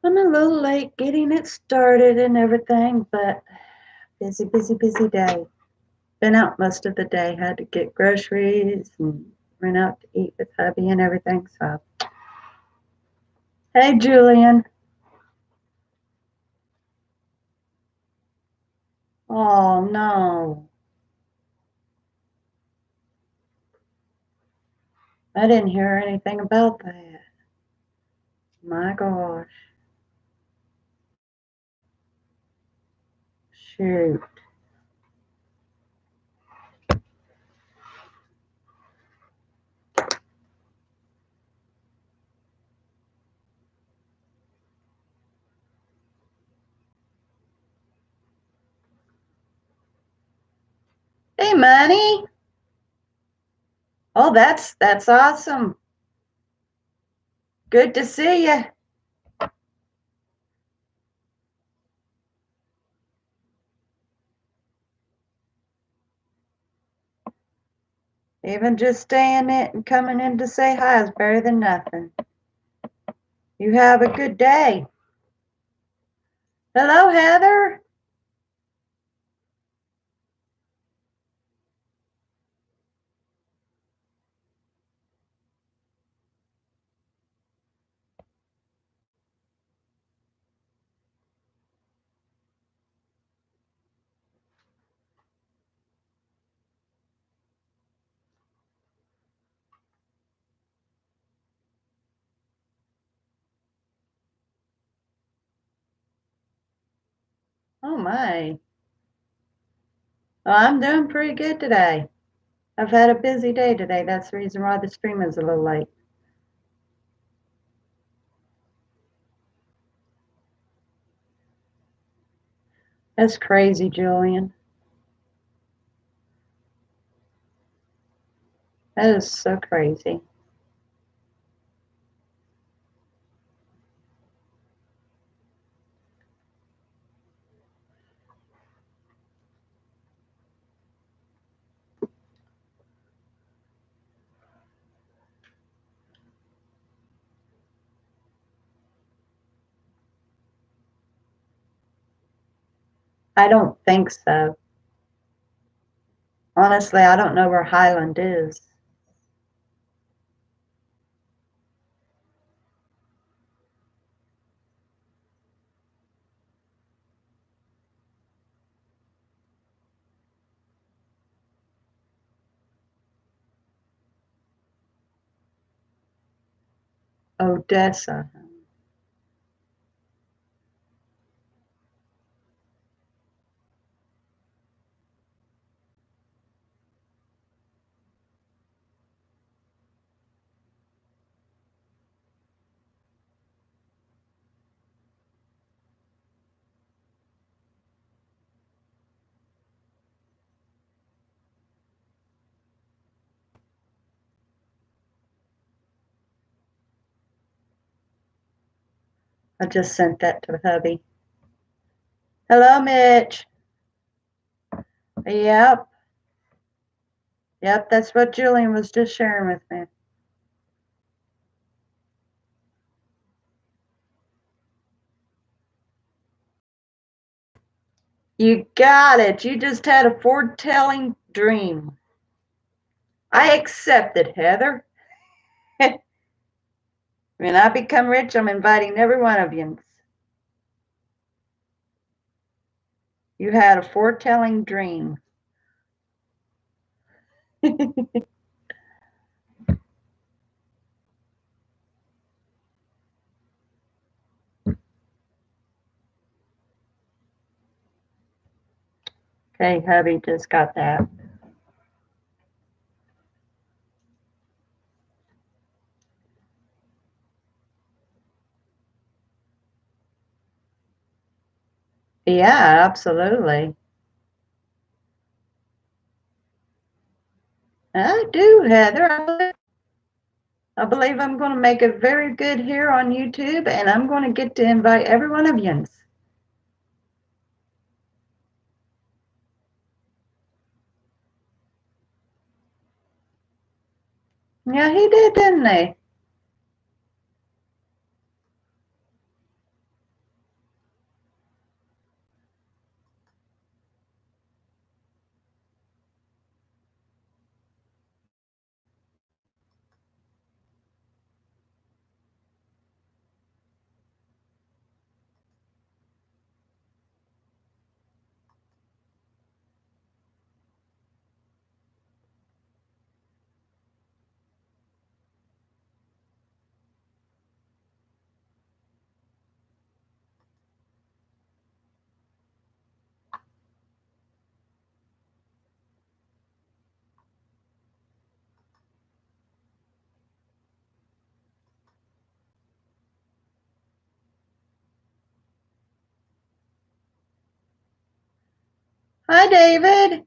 I'm a little late getting it started and everything, but busy, busy, busy day. Been out most of the day, had to get groceries and went out to eat with hubby and everything. So, hey, Julian. Oh, no. I didn't hear anything about that. My gosh. Shoot. Hey, Money. Oh, that's awesome. Good to see you. Even just staying it and coming in to say hi is better than nothing. You have a good day. Hello, Heather. Oh, my. Well, I'm doing pretty good today. I've had a busy day today. That's the reason why the stream is a little late. That's crazy, Julian. That is so crazy. I don't think so. Honestly, I don't know where Highland is. Odessa. I just sent that to hubby. Hello, Mitch. Yep. Yep, that's what Julian was just sharing with me. You got it. You just had a foretelling dream. I accept it, Heather. When I become rich, I'm inviting every one of you. You had a foretelling dream. Okay, hubby just got that. Yeah, absolutely. I do, Heather. I believe I'm going to make it very good here on YouTube, and I'm going to get to invite every one of you. Yeah, he did, didn't he? Hi, David.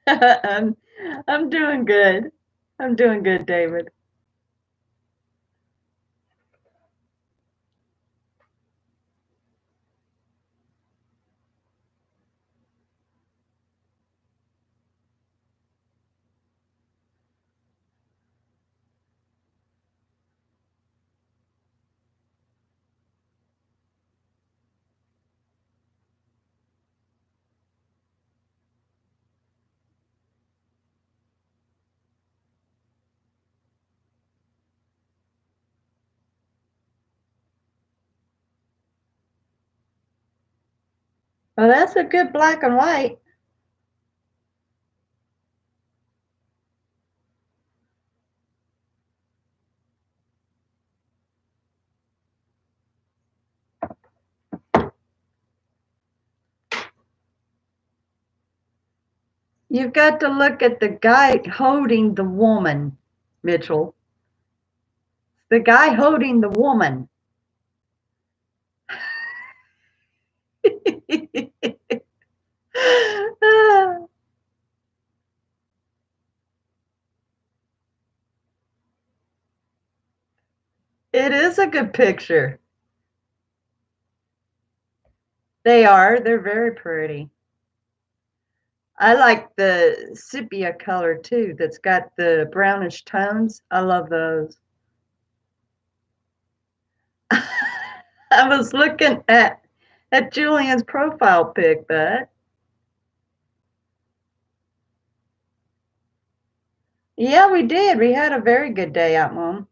I'm, I'm doing good. I'm doing good, David. Well, that's a good black and white. You've got to look at the guy holding the woman, Mitchell. The guy holding the woman. It is a good picture. They are. They're very pretty. I like the sepia color too, that's got the brownish tones. I love those. I was looking at Julian's profile pic, but yeah, we did. We had a very good day out, Mom.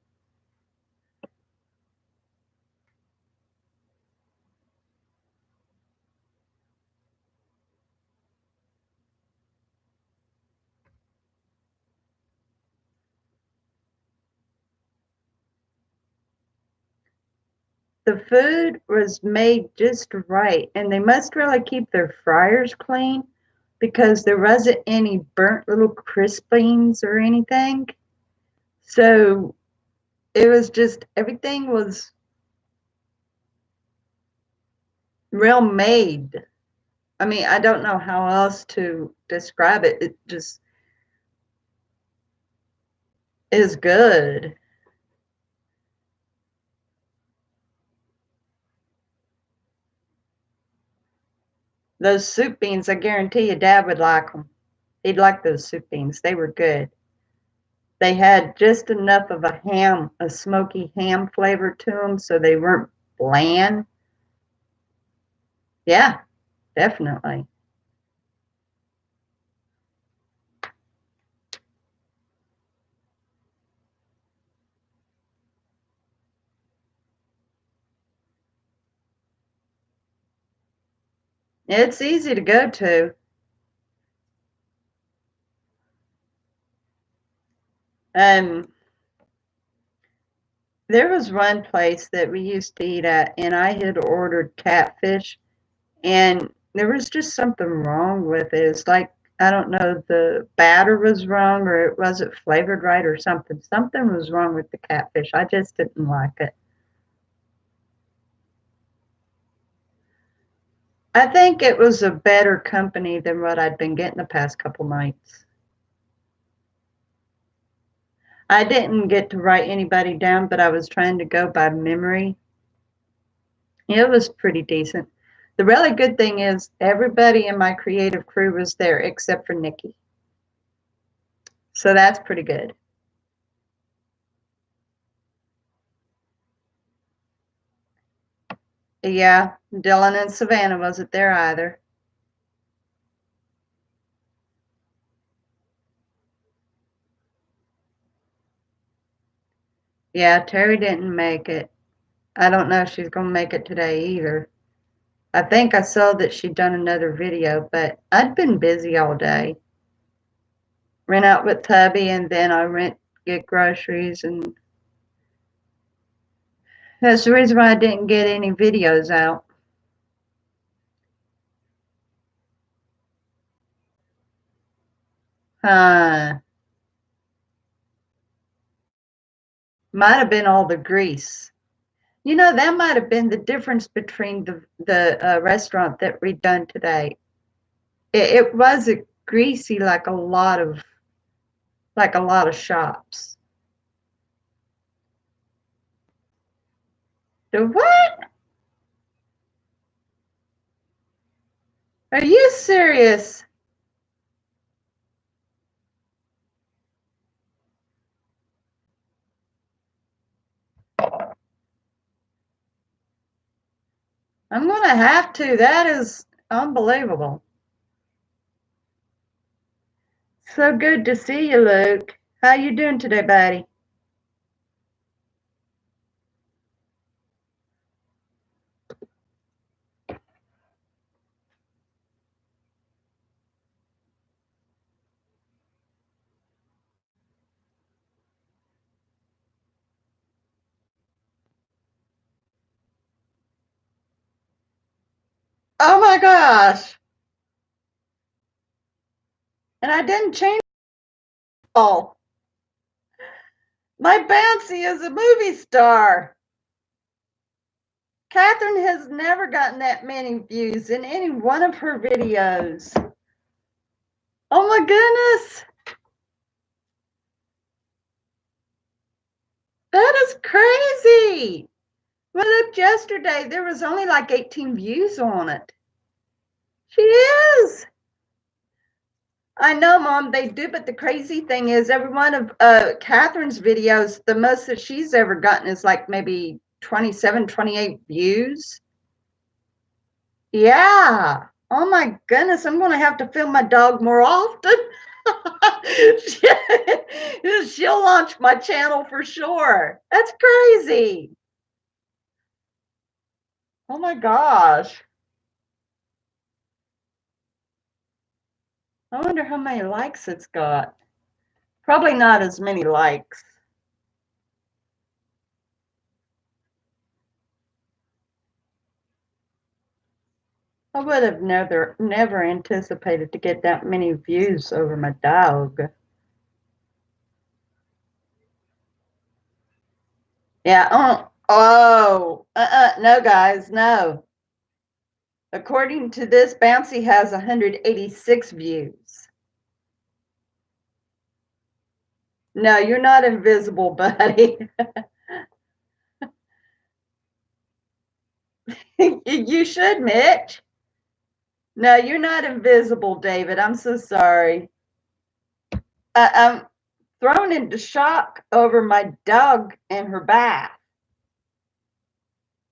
The food was made just right, and they must really keep their fryers clean because there wasn't any burnt little crispings or anything. So it was just everything was real made. I mean, I don't know how else to describe it. It just is good. Those soup beans, I guarantee you, Dad would like them. He'd like those soup beans. They were good. They had just enough of a smoky ham flavor to them, so they weren't bland. Yeah, definitely. It's easy to go to. Um, there was one place that we used to eat at, and I had ordered catfish, and there was just something wrong with it. It's like, I don't know, the batter was wrong or it wasn't flavored right or something. Something was wrong with the catfish. I just didn't like it. I think it was a better company than what I'd been getting the past couple nights. I didn't get to write anybody down, but I was trying to go by memory. It was pretty decent. The really good thing is everybody in my creative crew was there except for Nikki. So that's pretty good. Yeah, Dylan and Savannah wasn't there either. Yeah, Terry didn't make it. I don't know if she's going to make it today either. I think I saw that she'd done another video, but I'd been busy all day. rent out with hubby, and then I get groceries, and that's the reason why I didn't get any videos out. Might have been all the grease. You know, that might have been the difference between the restaurant that we done today. It wasn't greasy like a lot of shops. The what? Are you serious? I'm gonna have to. That is unbelievable. So good to see you, Luke. How you doing today, buddy? Oh my gosh. And I didn't change all. My Bouncy is a movie star. Catherine has never gotten that many views in any one of her videos. Oh my goodness. That is crazy. Well, look, yesterday there was only like 18 views on it. She is. I know, Mom, they do, but the crazy thing is every one of Catherine's videos, the most that she's ever gotten is like maybe 27, 28 views. Yeah. Oh my goodness, I'm going to have to film my dog more often. She'll launch my channel for sure. That's crazy. Oh my gosh. I wonder how many likes it's got. Probably not as many likes. I would have never anticipated to get that many views over my dog. Yeah. No, guys, no. According to this, Bouncy has 186 views. No, you're not invisible, buddy. You should, Mitch. No, you're not invisible, David. I'm so sorry. I'm thrown into shock over my dog and her bath.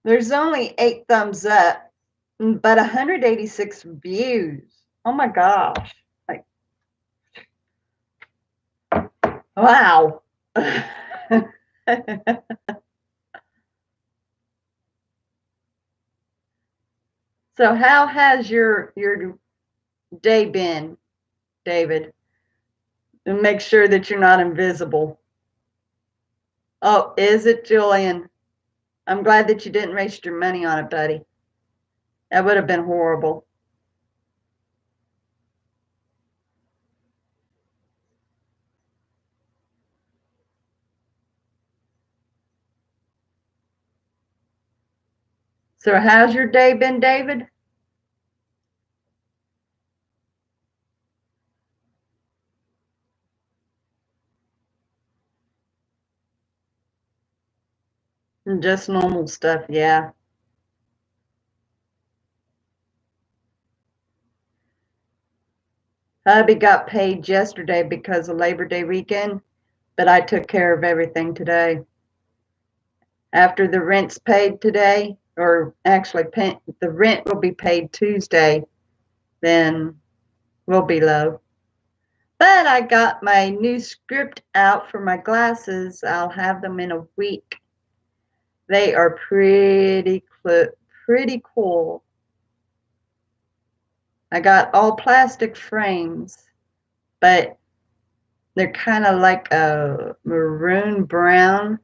There's only 8 thumbs up, but 186 views. Oh my gosh. Like, wow. So how has your day been, David? And make sure that you're not invisible. Oh, is it, Julian? I'm glad that you didn't waste your money on it, buddy. That would have been horrible. So how's your day been, David? Just normal stuff, yeah. Hubby got paid yesterday because of Labor Day weekend, but I took care of everything today. After the rent's paid today, or actually the rent will be paid Tuesday, then we'll be low. But I got my new script out for my glasses. I'll have them in a week. They are pretty cool. I got all plastic frames, but They're kind of like a maroon brown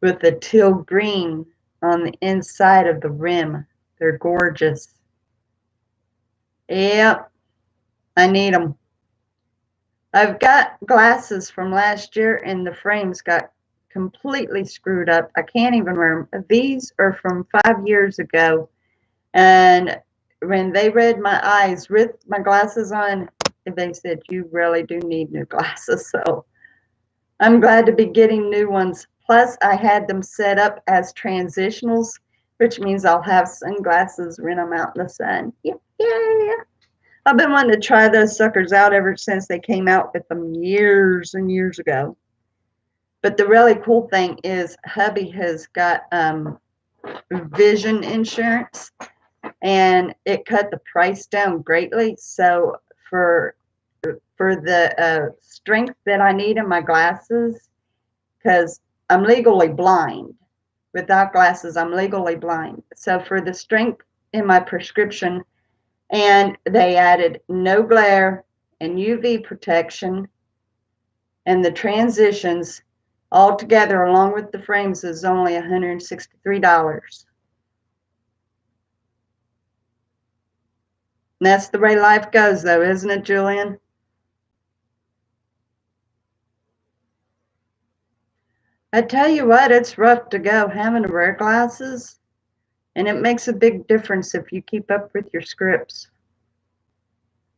with a teal green on the inside of the rim. They're gorgeous. Yep, I need them. I've got glasses from last year and the frames got completely screwed up. I can't even remember. These are from 5 years ago. And when they read my eyes with my glasses on, they said, you really do need new glasses. So I'm glad to be getting new ones. Plus, I had them set up as transitionals, which means I'll have sunglasses when I'm out in the sun. Yeah. I've been wanting to try those suckers out ever since they came out with them years and years ago. But the really cool thing is hubby has got vision insurance and it cut the price down greatly. So for the strength that I need in my glasses, because I'm legally blind. Without glasses, I'm legally blind. So for the strength in my prescription, and they added no glare and UV protection and the transitions all together along with the frames is only $163. And that's the way life goes though, isn't it, Julian? I tell you what, it's rough to go having to wear glasses, and it makes a big difference if you keep up with your scripts.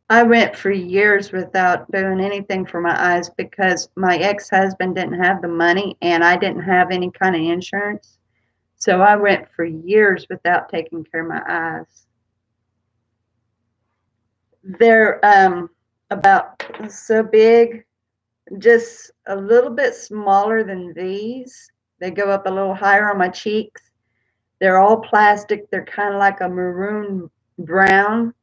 I went for years without doing anything for my eyes because my ex-husband didn't have the money and I didn't have any kind of insurance. So I went for years without taking care of my eyes. They're about so big, just a little bit smaller than these. They go up a little higher on my cheeks. They're all plastic. They're kind of like a maroon brown.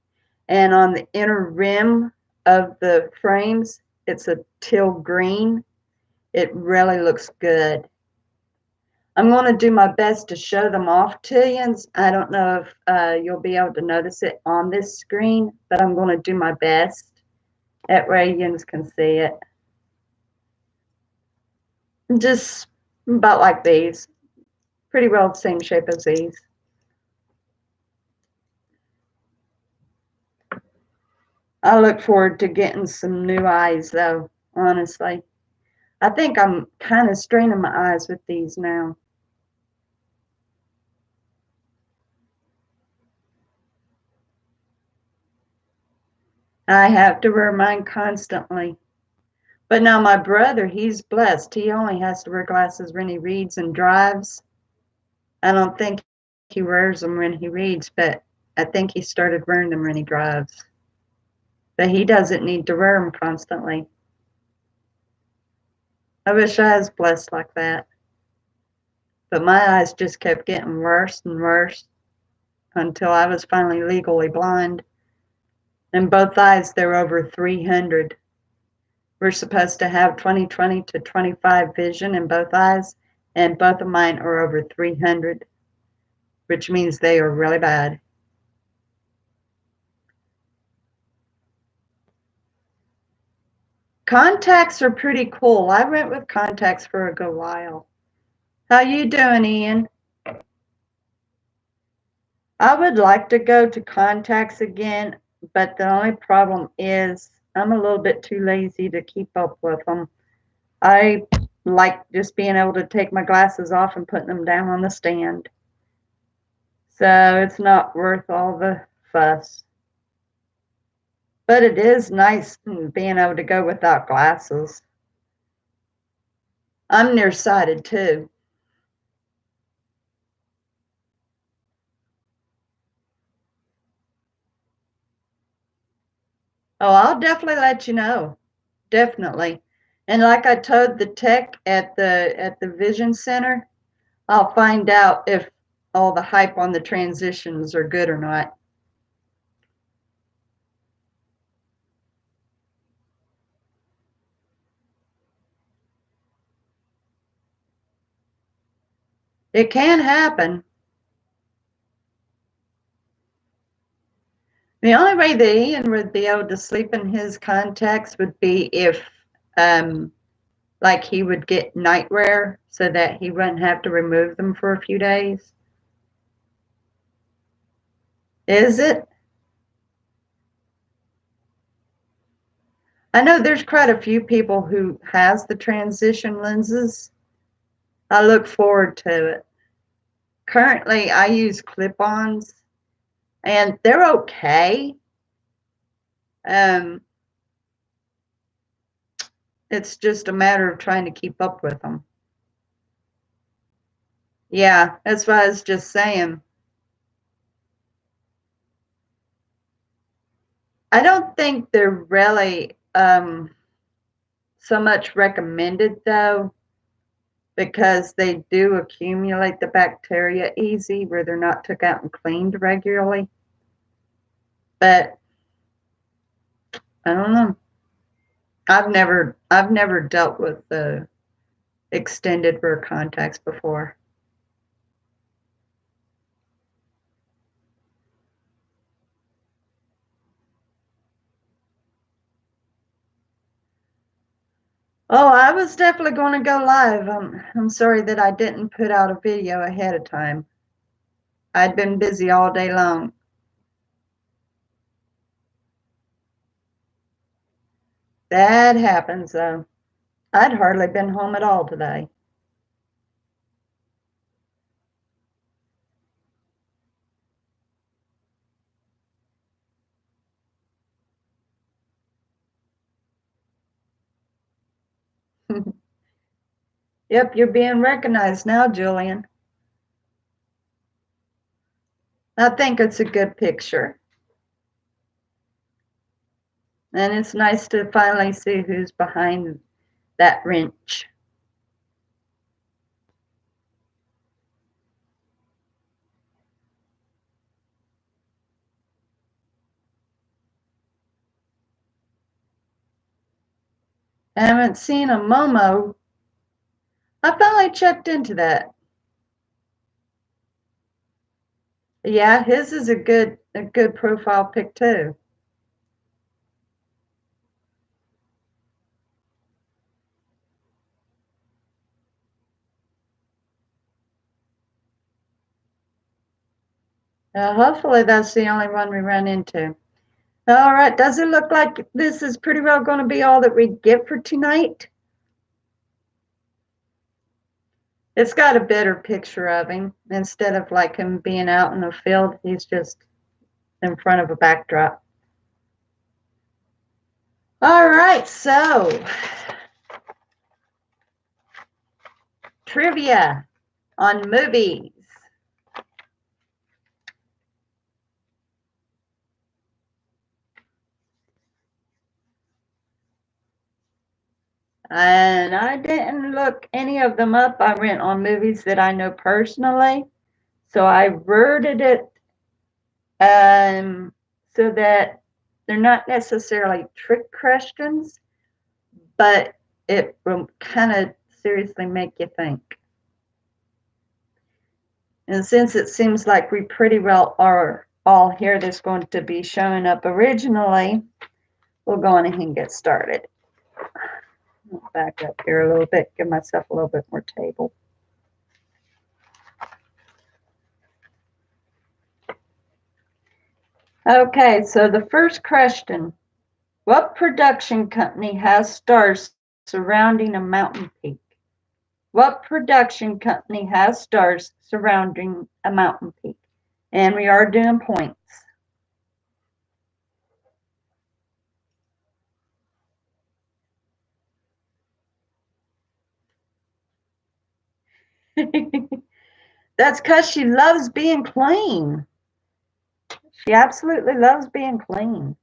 And on the inner rim of the frames, it's a teal green. It really looks good. I'm going to do my best to show them off to you. And I don't know if you'll be able to notice it on this screen, but I'm going to do my best. That way you can see it. Just about like these. Pretty well the same shape as these. I look forward to getting some new eyes though, honestly. I think I'm kind of straining my eyes with these now. I have to wear mine constantly. But now my brother, he's blessed. He only has to wear glasses when he reads and drives. I don't think he wears them when he reads, but I think he started wearing them when he drives. But he doesn't need to wear them constantly. I wish I was blessed like that. But my eyes just kept getting worse and worse until I was finally legally blind. In both eyes, they're over 300. We're supposed to have 20/20 to 25 vision in both eyes, and both of mine are over 300, which means they are really bad. Contacts are pretty cool. I went with contacts for a good while. How you doing, Ian? I would like to go to contacts again, but the only problem is I'm a little bit too lazy to keep up with them. I like just being able to take my glasses off and putting them down on the stand. So it's not worth all the fuss. But it is nice being able to go without glasses. I'm nearsighted too. Oh, I'll definitely let you know. Definitely. And like I told the tech at the Vision Center, I'll find out if all the hype on the transitions are good or not. It can happen. The only way that Ian would be able to sleep in his contacts would be if Like he would get nightwear so that he wouldn't have to remove them for a few days. Is it? I know there's quite a few people who has the transition lenses. I look forward to it. Currently, I use clip-ons, and they're okay. Um, it's just a matter of trying to keep up with them. Yeah, that's what I was just saying. I don't think they're really so much recommended though, because they do accumulate the bacteria easy where they're not took out and cleaned regularly. But I don't know. I've never dealt with the extended wear contacts before. Oh, I was definitely going to go live. I'm sorry that I didn't put out a video ahead of time. I'd been busy all day long. That happens though. I'd hardly been home at all today. Yep, you're being recognized now, Julian. I think it's a good picture. And it's nice to finally see who's behind that wrench. I haven't seen a Momo. I finally checked into that. Yeah, his is a good profile pic too. Hopefully that's the only one we run into. All right, does it look like this is pretty well going to be all that we get for tonight? It's got a better picture of him. Instead of like him being out in the field, he's just in front of a backdrop. All right, so trivia on movies. And I didn't look any of them up. I went on movies that I know personally. So I worded it so that they're not necessarily trick questions, but it will kind of seriously make you think. And since it seems like we pretty well are all here that's going to be showing up originally, we'll go on ahead and get started. I'll back up here a little bit, give myself a little bit more table. Okay, so the first question, what production company has stars surrounding a mountain peak? What production company has stars surrounding a mountain peak? And we are doing points. That's because she loves being clean. She absolutely loves being clean.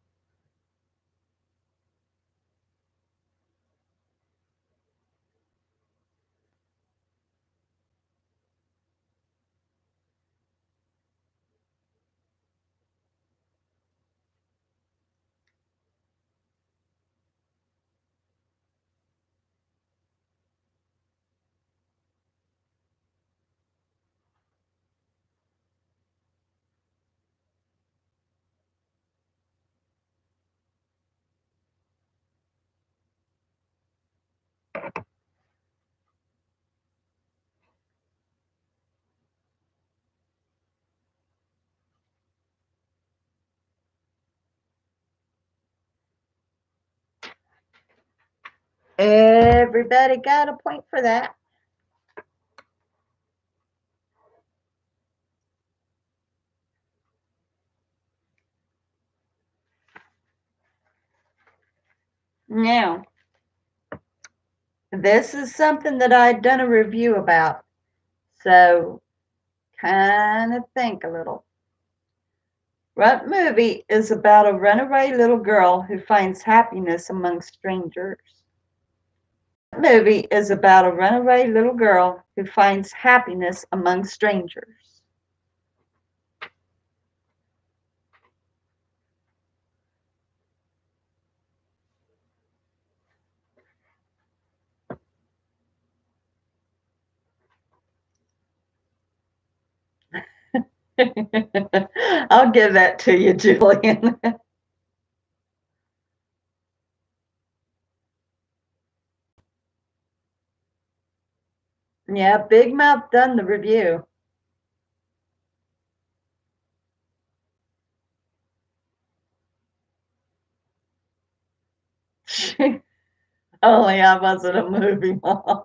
Everybody got a point for that. Now, this is something that I'd done a review about, so kind of think a little. What movie is about a runaway little girl who finds happiness among strangers? What movie is about a runaway little girl who finds happiness among strangers? I'll give that to you, Julian. Yeah, Big Mouth done the review. Only I wasn't a movie mom.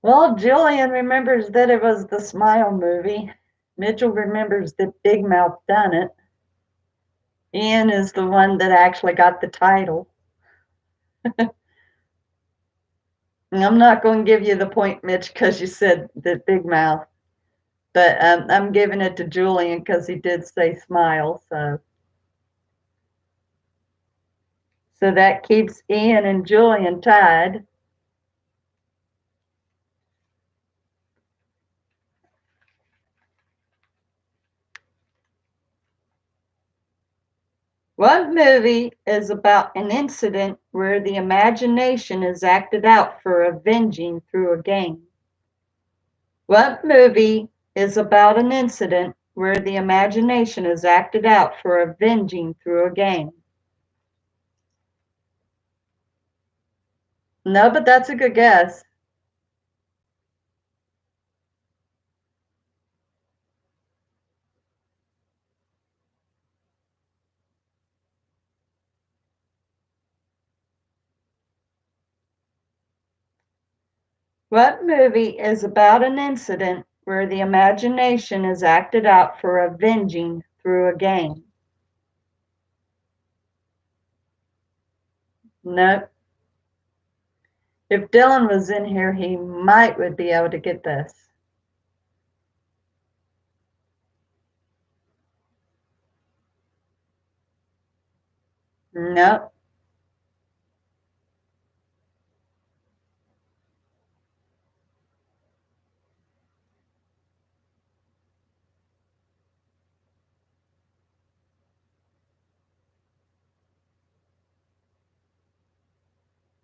Well, Julian remembers that it was the Smile movie. Mitchell remembers that Big Mouth done it. Ian is the one that actually got the title. I'm not going to give you the point, Mitch, because you said that Big Mouth, but I'm giving it to Julian because he did say Smile. So that keeps Ian and Julian tied. What movie is about an incident where the imagination is acted out for avenging through a game? What movie is about an incident where the imagination is acted out for avenging through a game? No, but that's a good guess. What movie is about an incident where the imagination is acted out for avenging through a game? Nope. If Dylan was in here, he would be able to get this. Nope.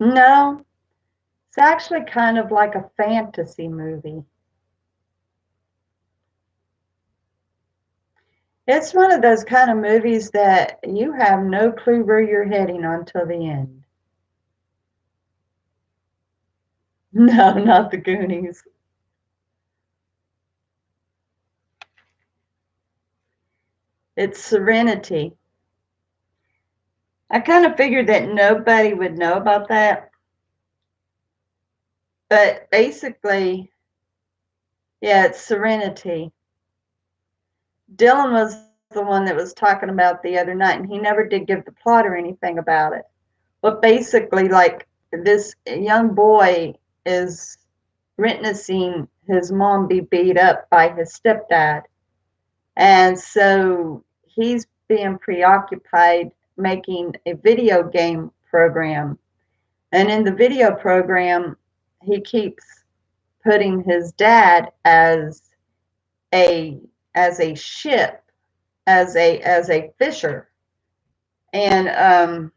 No. It's actually kind of like a fantasy movie. It's one of those kind of movies that you have no clue where you're heading until the end. No, not the Goonies. It's Serenity. I kind of figured that nobody would know about that. But basically, yeah, it's Serenity. Dylan was the one that was talking about the other night, and he never did give the plot or anything about it. But basically, like, this young boy is witnessing his mom be beat up by his stepdad. And so he's being preoccupied making a video game program. And in the video program, he keeps putting his dad a as a ship, as a fisher. And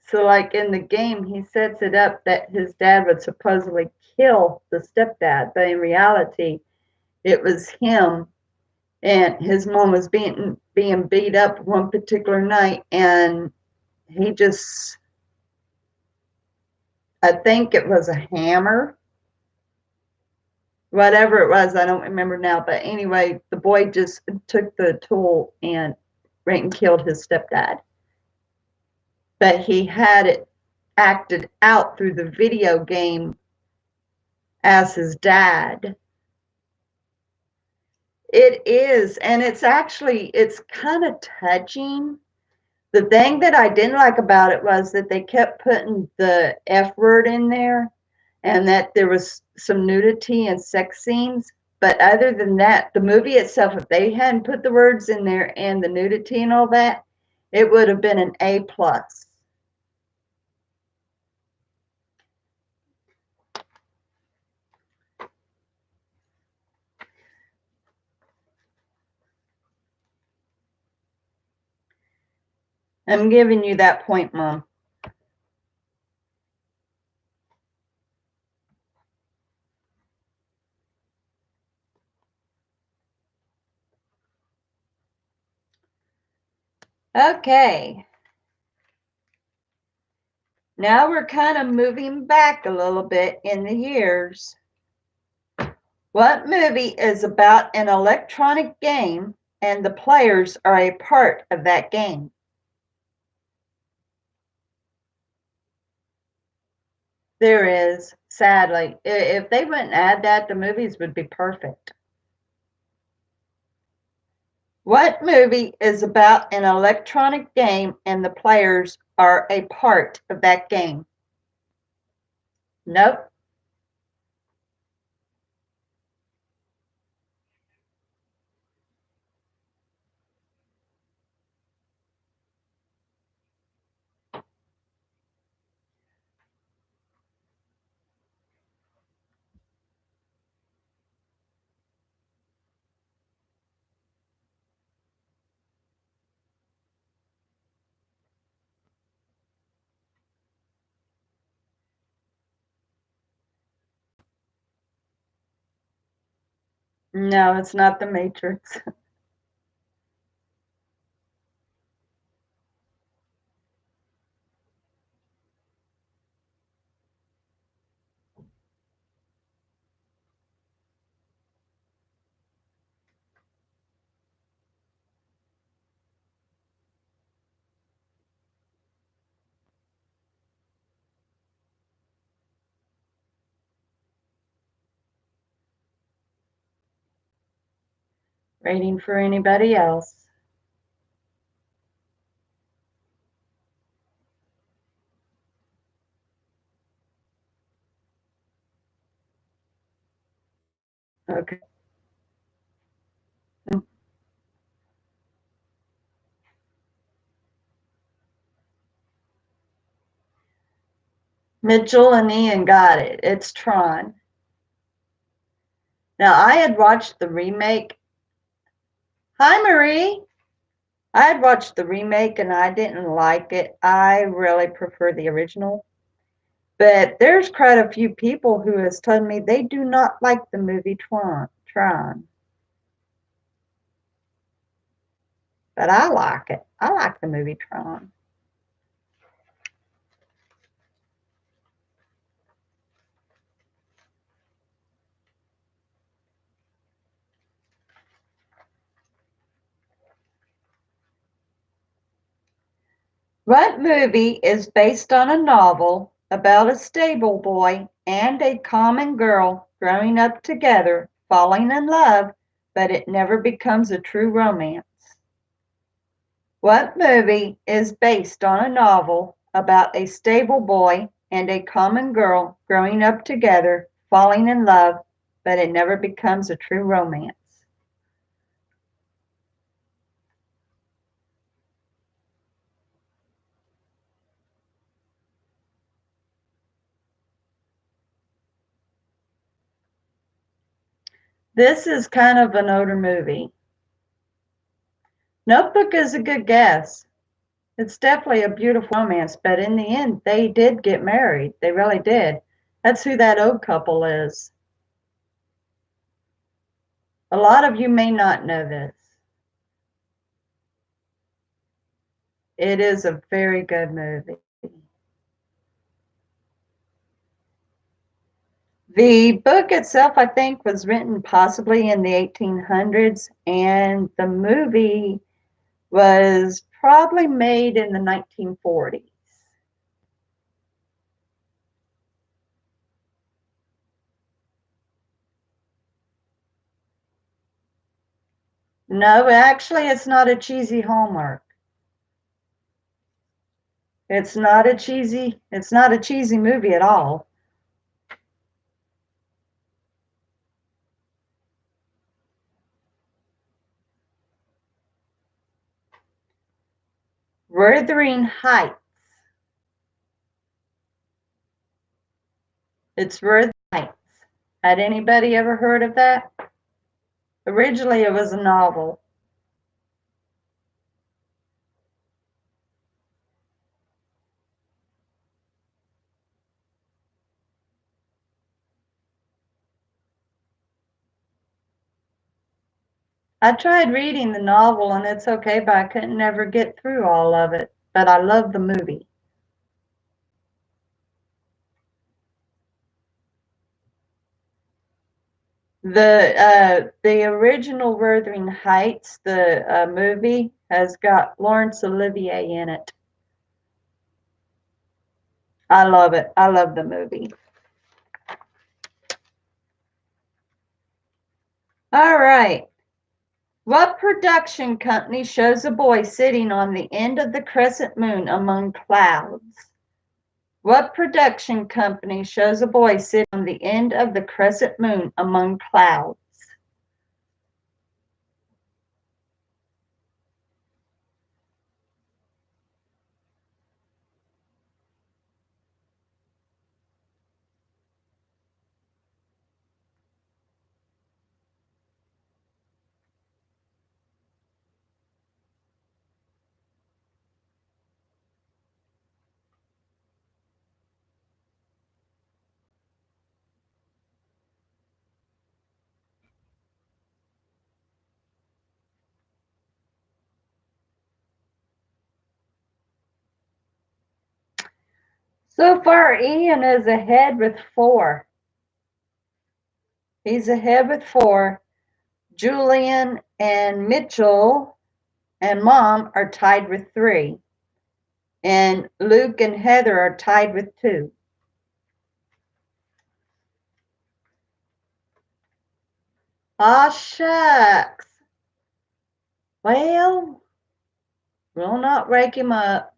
so like in the game, he sets it up that his dad would supposedly kill the stepdad, but in reality, it was him And his mom was being beat up one particular night, and he just, I think it was a hammer, whatever it was, I don't remember now. But anyway, the boy just took the tool and right and killed his stepdad. But he had it acted out through the video game as his dad. It is, and it's kind of touching. The thing that I didn't like about it was that they kept putting the F word in there and that there was some nudity and sex scenes. But other than that, the movie itself, if they hadn't put the words in there and the nudity and all that, it would have been an A plus. I'm giving you that point, Mom. Okay. Now we're kind of moving back a little bit in the years. What movie is about an electronic game and the players are a part of that game? There is, sadly. If they wouldn't add that, the movies would be perfect. What movie is about an electronic game and the players are a part of that game? Nope. No, it's not The Matrix. Waiting for anybody else. Okay. Mitchell and Ian got it. It's Tron. Now, I had watched the remake. Hi, Marie. I had watched the remake and I didn't like it. I really prefer the original. But there's quite a few people who has told me they do not like the movie Tron. But I like it. I like the movie Tron. What movie is based on a novel about a stable boy and a common girl growing up together, falling in love, but it never becomes a true romance? What movie is based on a novel about a stable boy and a common girl growing up together, falling in love, but it never becomes a true romance? This is kind of an older movie. Notebook is a good guess. It's definitely a beautiful romance, but in the end, they did get married. They really did. That's who that old couple is. A lot of you may not know this. It is a very good movie. The book itself, I think, was written possibly in the 1800s, and the movie was probably made in the 1940s. No, actually, it's not a cheesy Hallmark. It's not a cheesy movie at all. Wuthering Heights. It's Wuthering Heights. Had anybody ever heard of that? Originally, it was a novel. I tried reading the novel and it's okay, but I couldn't never get through all of it. But I love the movie. The original Wuthering Heights, the movie, has got Laurence Olivier in it. I love it. I love the movie. All right. What production company shows a boy sitting on the end of the crescent moon among clouds? What production company shows a boy sitting on the end of the crescent moon among clouds? So far, Ian is ahead with 4. He's ahead with 4. Julian and Mitchell and Mom are tied with 3. And Luke and Heather are tied with 2. Ah, shucks. Well, we'll not rake him up.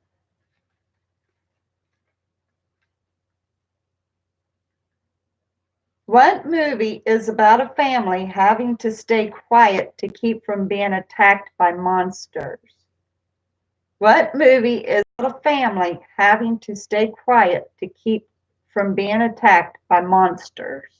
What movie is about a family having to stay quiet to keep from being attacked by monsters? What movie is about a family having to stay quiet to keep from being attacked by monsters?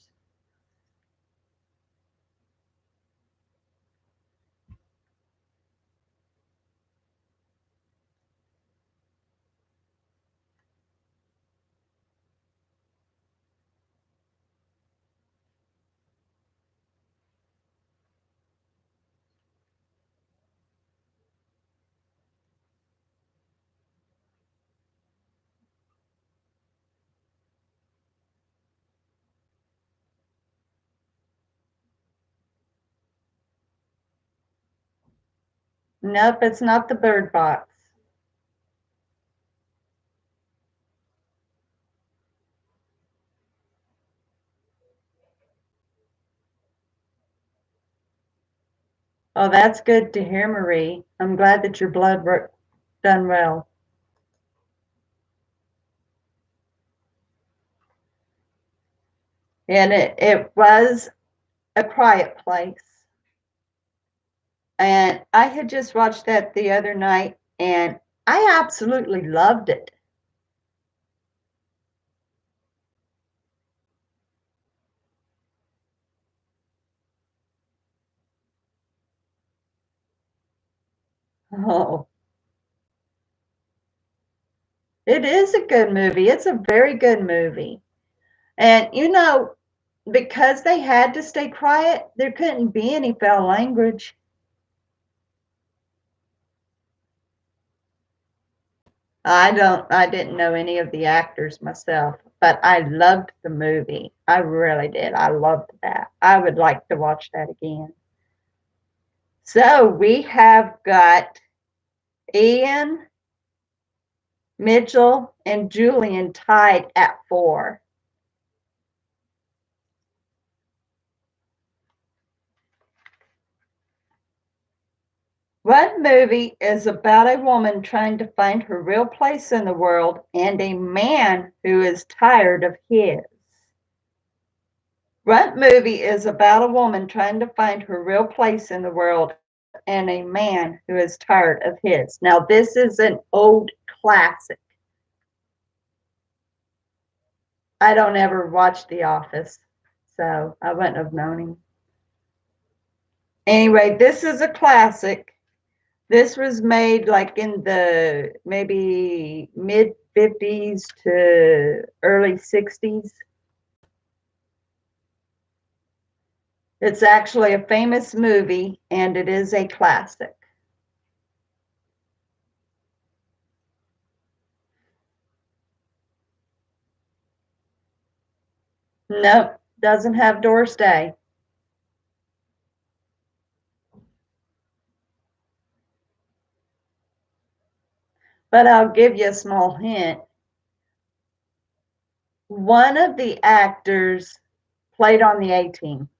Nope, it's not The Bird Box. Oh, that's good to hear, Marie. I'm glad that your blood work done well. And it was A Quiet Place. And I had just watched that the other night and I absolutely loved it. Oh, it is a good movie. It's a very good movie. And you know, because they had to stay quiet, there couldn't be any foul language. I didn't know any of the actors myself, but I loved the movie. I really did. I loved that. I would like to watch that again. So we have got Ian, Mitchell, and Julian tied at 4. What movie is about a woman trying to find her real place in the world and a man who is tired of his? What movie is about a woman trying to find her real place in the world and a man who is tired of his? Now, this is an old classic. I don't ever watch The Office, so I wouldn't have known him. Anyway, this is a classic. This was made like in the maybe mid 50s to early 60s. It's actually a famous movie and it is a classic. Nope, doesn't have Doris Day. But I'll give you a small hint. One of the actors played on the A Team.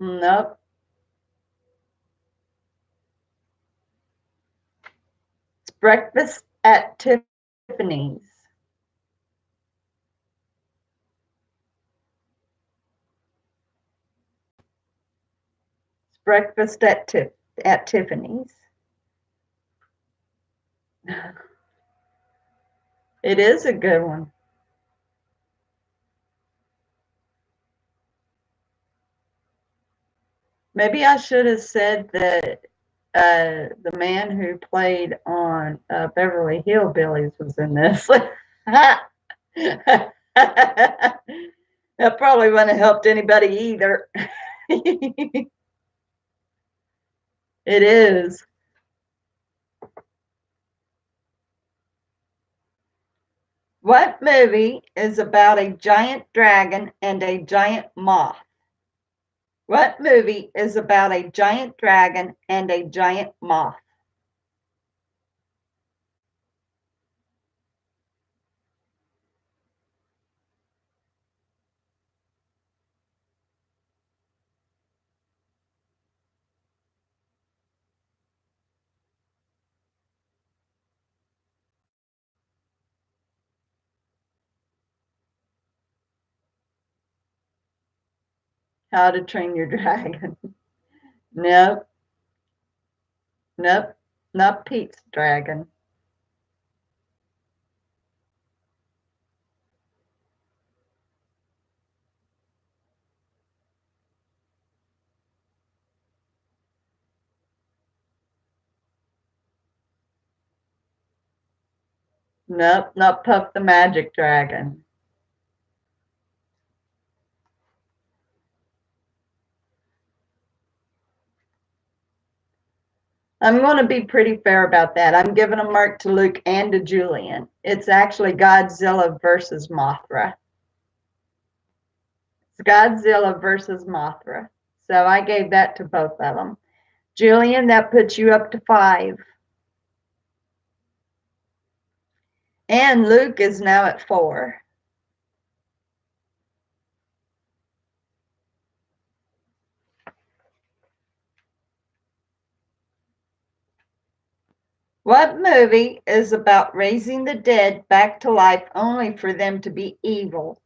Nope. It's Breakfast at Tiffany's. It's Breakfast at Tiffany's. It is a good one. Maybe I should have said that the man who played on Beverly Hillbillies was in this. That probably wouldn't have helped anybody either. It is. What movie is about a giant dragon and a giant moth? What movie is about a giant dragon and a giant moth? How to Train Your Dragon. Nope, nope, not Pete's Dragon. Nope, not Puff the Magic Dragon. I'm going to be pretty fair about that. I'm giving a mark to Luke and to Julian. It's actually Godzilla versus Mothra. It's Godzilla versus Mothra. So I gave that to both of them. Julian, that puts you up to 5. And Luke is now at 4. What movie is about raising the dead back to life only for them to be evil?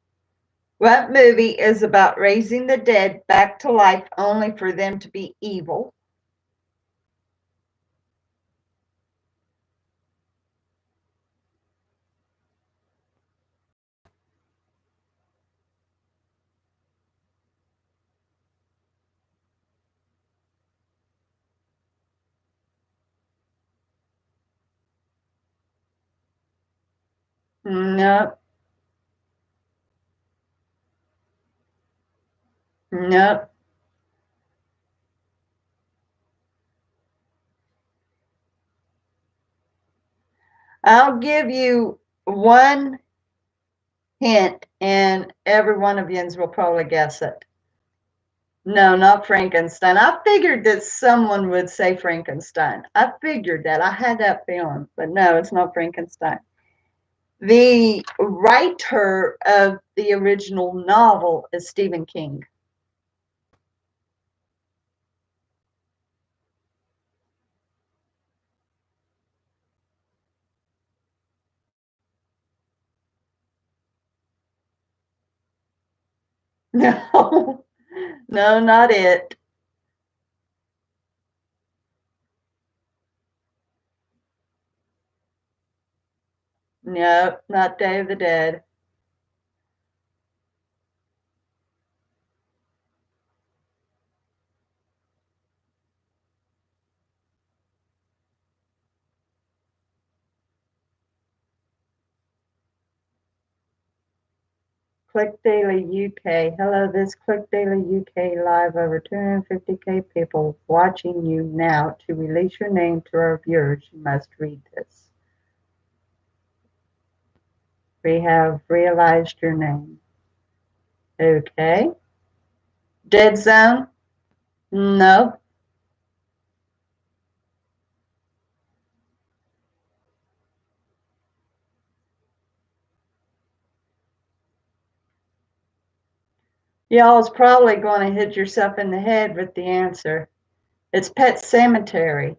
What movie is about raising the dead back to life only for them to be evil? Nope, nope. I'll give you one hint, and every one of yous will probably guess it. No, not Frankenstein. I figured that someone would say Frankenstein. I figured that. I had that feeling, but no, it's not Frankenstein. The writer of the original novel is Stephen King. No, no, not it. No, not Day of the Dead. Click Daily UK. Hello, this Click Daily UK live over 250K people watching you now. To release your name to our viewers, you must read this. We have realized your name. Okay. Dead Zone? Nope. Y'all's probably going to hit yourself in the head with the answer. It's Pet Cemetery.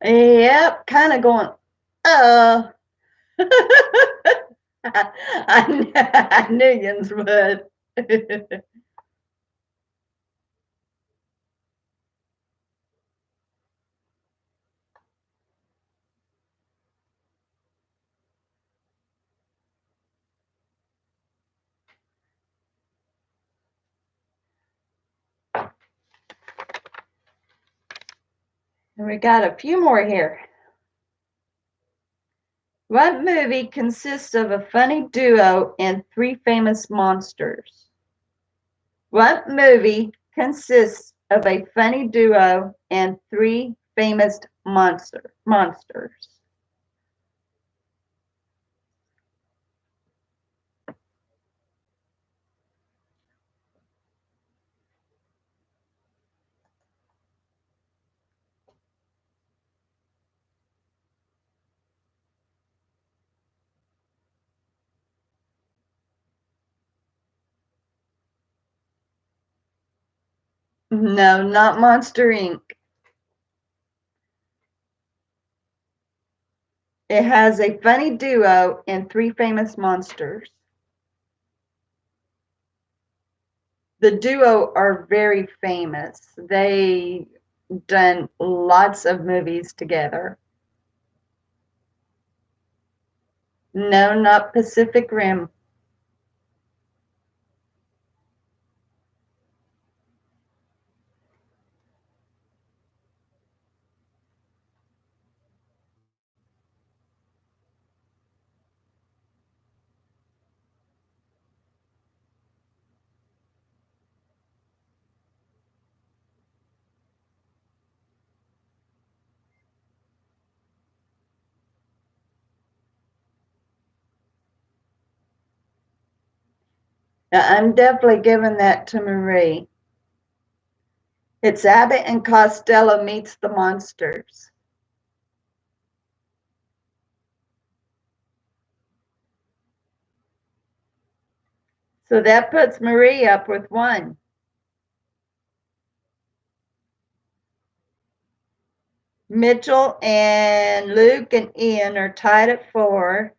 Yep, kind of going, uh. I knew yous would. And we got a few more here. What movie consists of a funny duo and three famous monsters? What movie consists of a funny duo and three famous monsters? No, not Monster Inc. It has a funny duo and three famous monsters. The duo are very famous. They done lots of movies together. No, not Pacific Rim. I'm definitely giving that to Marie. It's Abbott and Costello meets the monsters. So that puts Marie up with 1. Mitchell and Luke and Ian are tied at 4.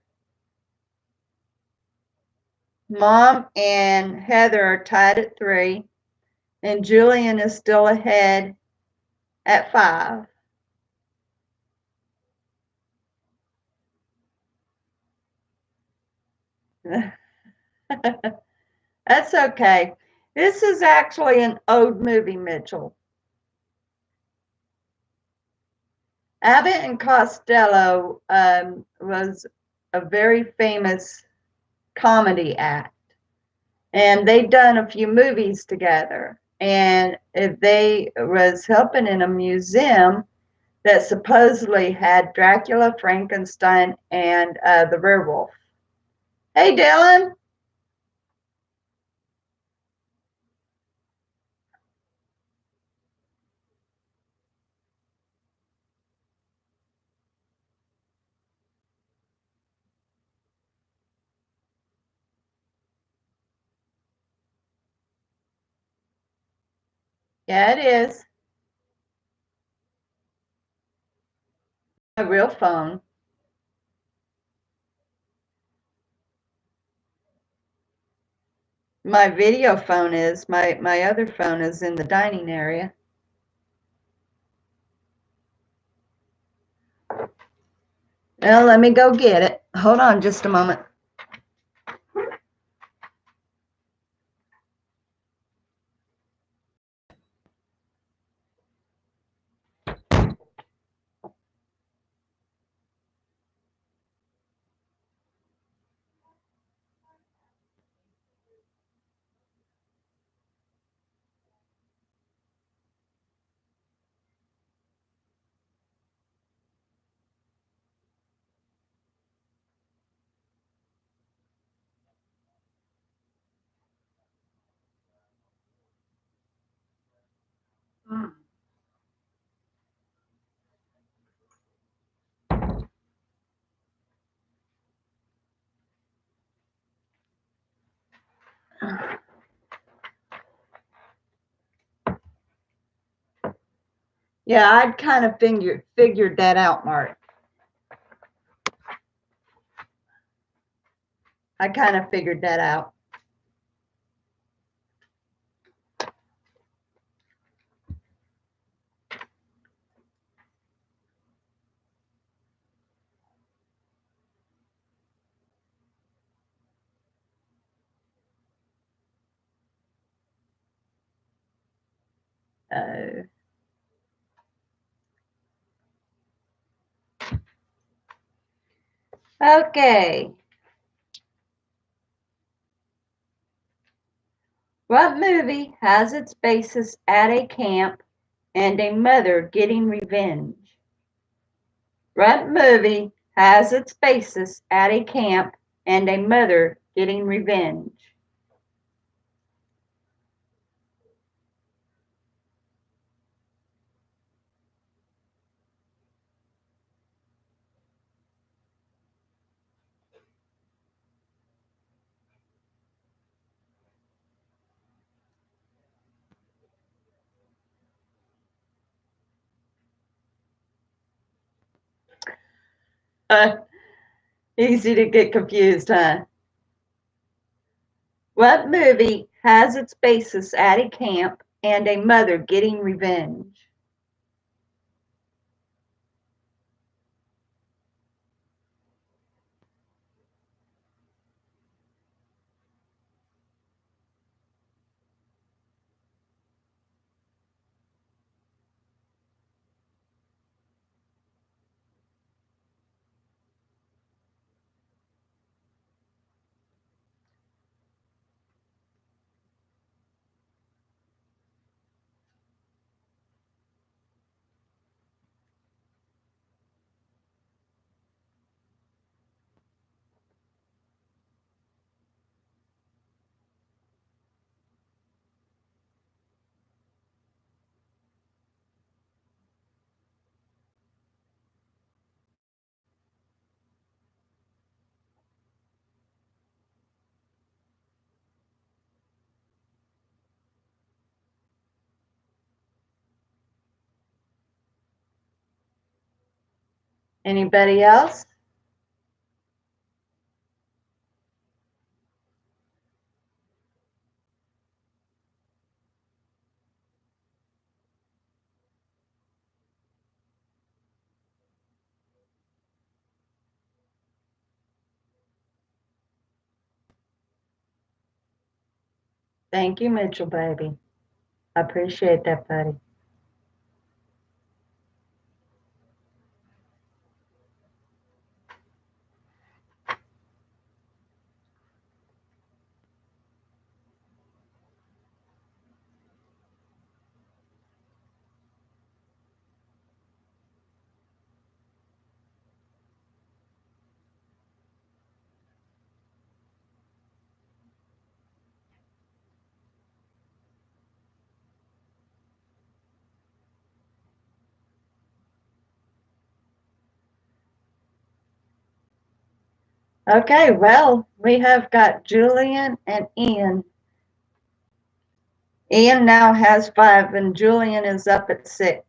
Mom and Heather are tied at 3. And Julian is still ahead at 5. That's okay. This is actually an old movie, Mitchell. Abbott and Costello was a very famous comedy act, and they'd done a few movies together. And they was helping in a museum that supposedly had Dracula, Frankenstein, and the werewolf. Hey, Dylan. Yeah, it is. A real phone. My video phone is. My other phone is in the dining area. Well, let me go get it. Hold on just a moment. Yeah, I'd kind of figured that out, Mark. I kind of figured that out. Uh, okay. What movie has its basis at a camp and a mother getting revenge? What movie has its basis at a camp and a mother getting revenge? Easy to get confused, huh? What movie has its basis at a camp and a mother getting revenge? Anybody else? Thank you, Mitchell, baby. I appreciate that, buddy. Okay, well, we have got Julian and Ian. Ian now has 5, and Julian is up at 6.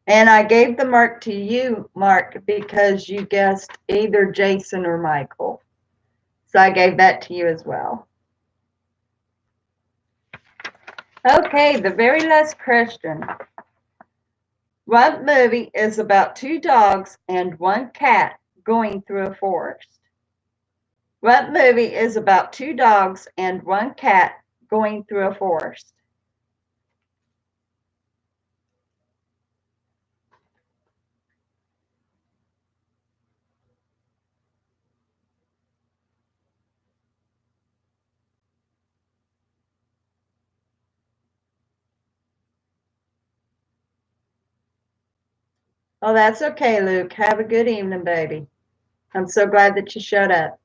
And I gave the mark to you, Mark, because you guessed either Jason or Michael. So I gave that to you as well. Okay, the very last question. What movie is about 2 dogs and 1 cat going through a forest? What movie is about 2 dogs and 1 cat going through a forest? Oh, that's okay, Luke. Have a good evening, baby. I'm so glad that you showed up.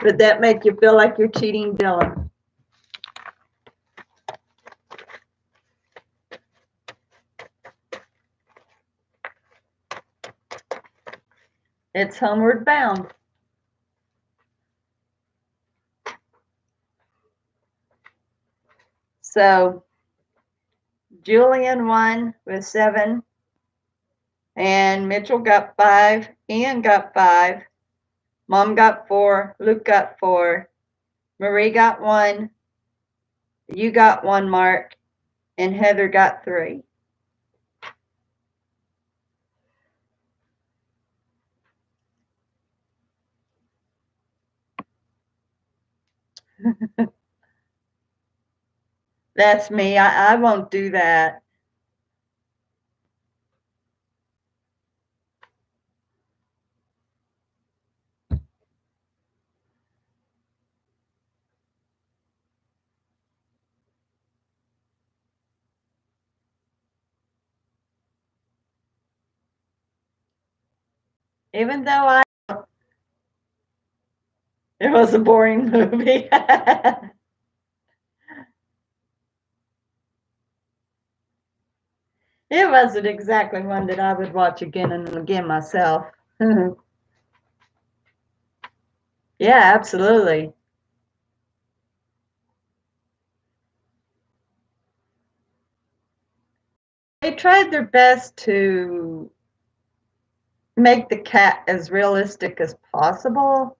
Would that make you feel like you're cheating Dylan? It's Homeward Bound. So Julian won with 7, and Mitchell got 5, Ian got 5, Mom got 4, Luke got 4, Marie got 1, you got 1, Mark, and Heather got 3. That's me. I won't do that. Even though it was a boring movie. It wasn't exactly one that I would watch again and again myself. Yeah, absolutely. They tried their best to make the cat as realistic as possible,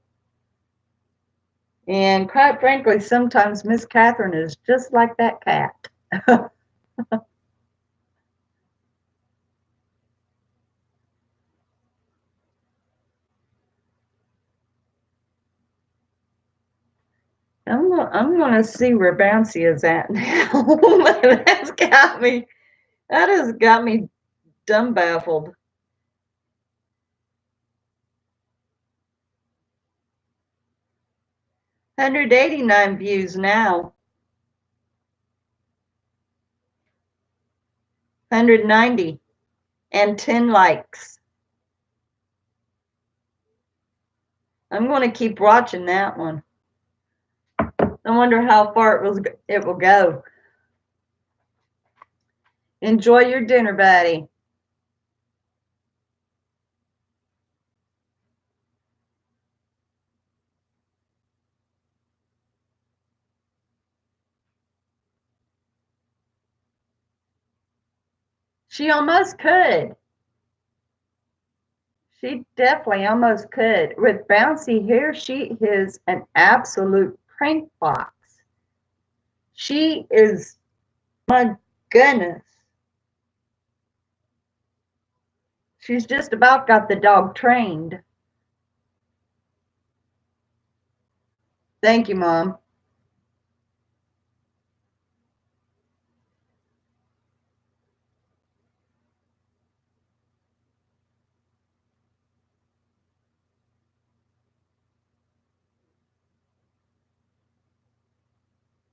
And quite frankly, sometimes Miss Catherine is just like that cat. I'm gonna see where Bouncy is at now. That has got me dumb baffled. 189 views now. 190 and 10 likes. I'm going to keep watching that one. I wonder how far it will go. Enjoy your dinner, buddy. She almost could. She definitely almost could. With Bouncy here, she is an absolute crank box. She is, my goodness. She's just about got the dog trained. Thank you, Mom.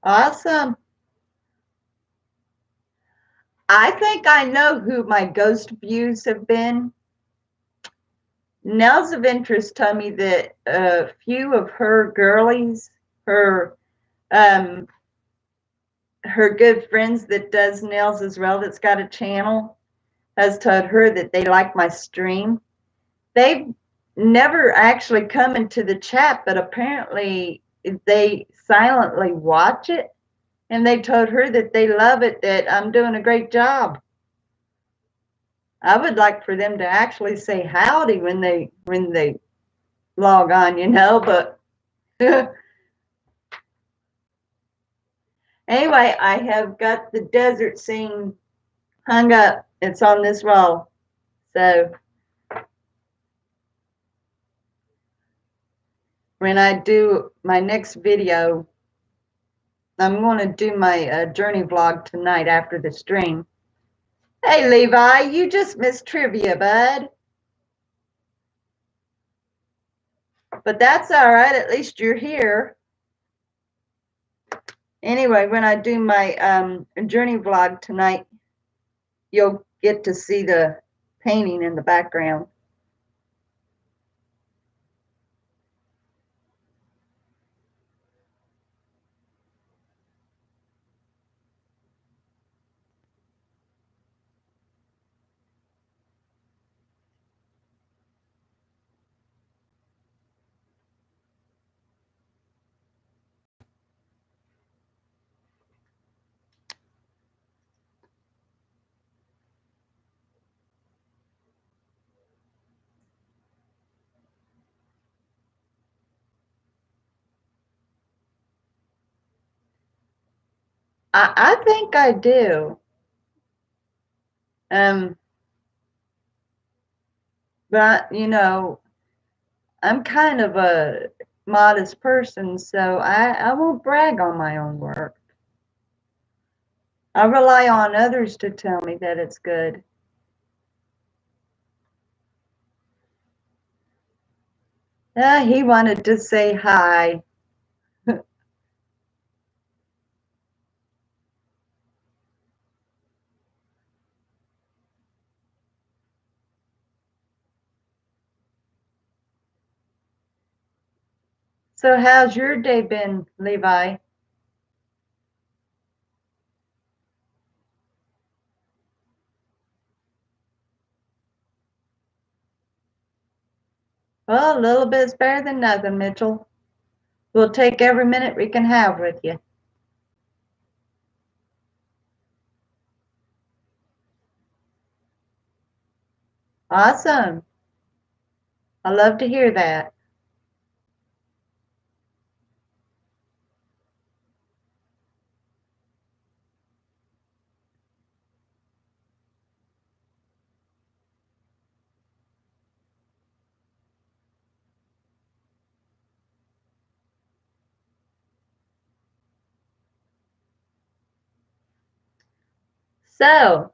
Awesome. I think I know who my ghost views have been. Nels of Interest told me that a few of her girlies, her um, her good friends that does nails as well, that's got a channel, has told her that they like my stream. They've never actually come into the chat, but apparently they silently watch it, and they told her that they love it, that I'm doing a great job. I would like for them to actually say howdy when they log on, but anyway, I have got the desert scene hung up. It's on this roll. So when I do my next video, I'm going to do my journey vlog tonight after the stream. Hey, Levi, you just missed trivia, bud. But that's all right. At least you're here. Anyway, when I do my journey vlog tonight, you'll get to see the painting in the background. I think I do. Um, but I'm kind of a modest person, so I won't brag on my own work. I rely on others to tell me that it's good. He wanted to say hi. So how's your day been, Levi? Well, a little bit's better than nothing, Mitchell. We'll take every minute we can have with you. Awesome. I love to hear that. So,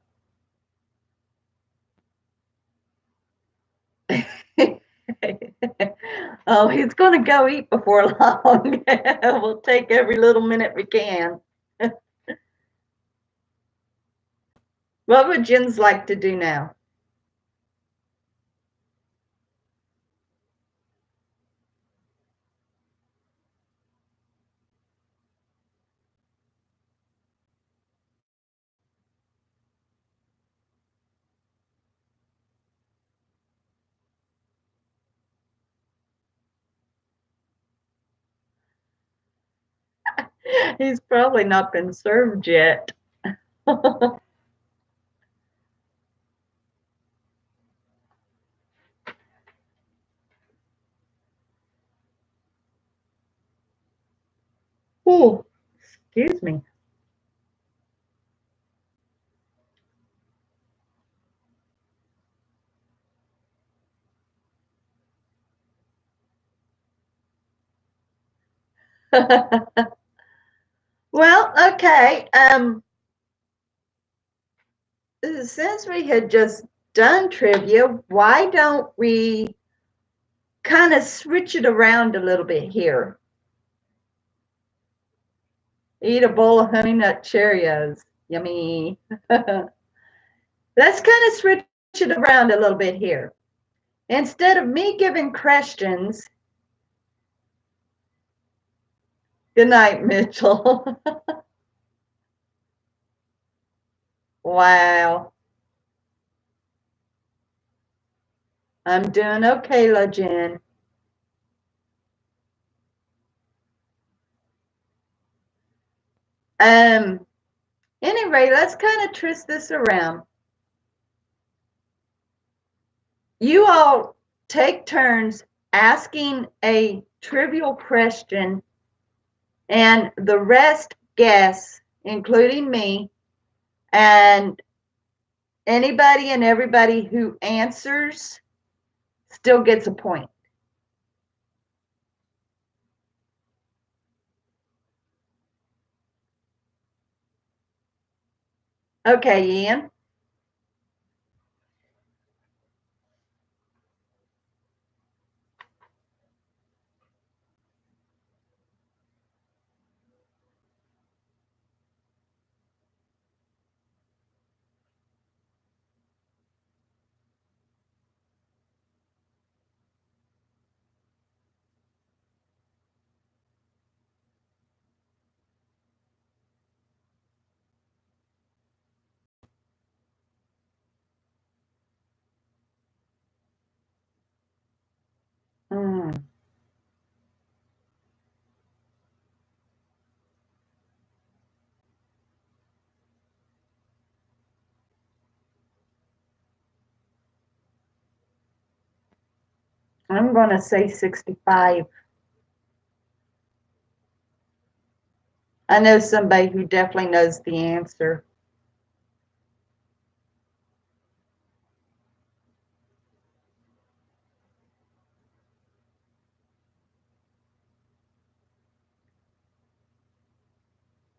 oh, he's going to go eat before long. We'll take every little minute we can. What would Jens like to do now? He's probably not been served yet. Oh, excuse me. Well, okay. Since we had just done trivia, why don't we kind of switch it around a little bit here? Eat a bowl of Honey Nut Cheerios. Yummy. Let's kind of switch it around a little bit here. Instead of me giving questions, good night, Mitchell. Wow. I'm doing okay, La Jen. Um, anyway, let's kind of twist this around. You all take turns asking a trivial question, and the rest guess, including me, and anybody and everybody who answers still gets a point. Okay, Ian. Hmm. I'm going to say 65. I know somebody who definitely knows the answer.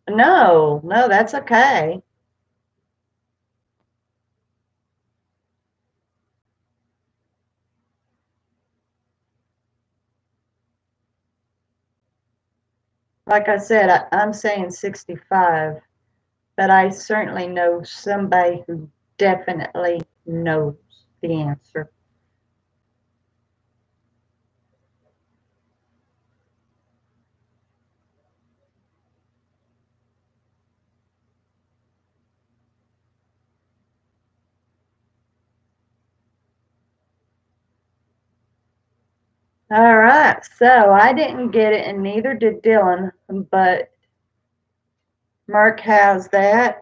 No, no, that's okay. Like I said, I'm saying 65, but I certainly know somebody who definitely knows the answer. All right, so I didn't get it, and neither did Dylan, but Mark has that.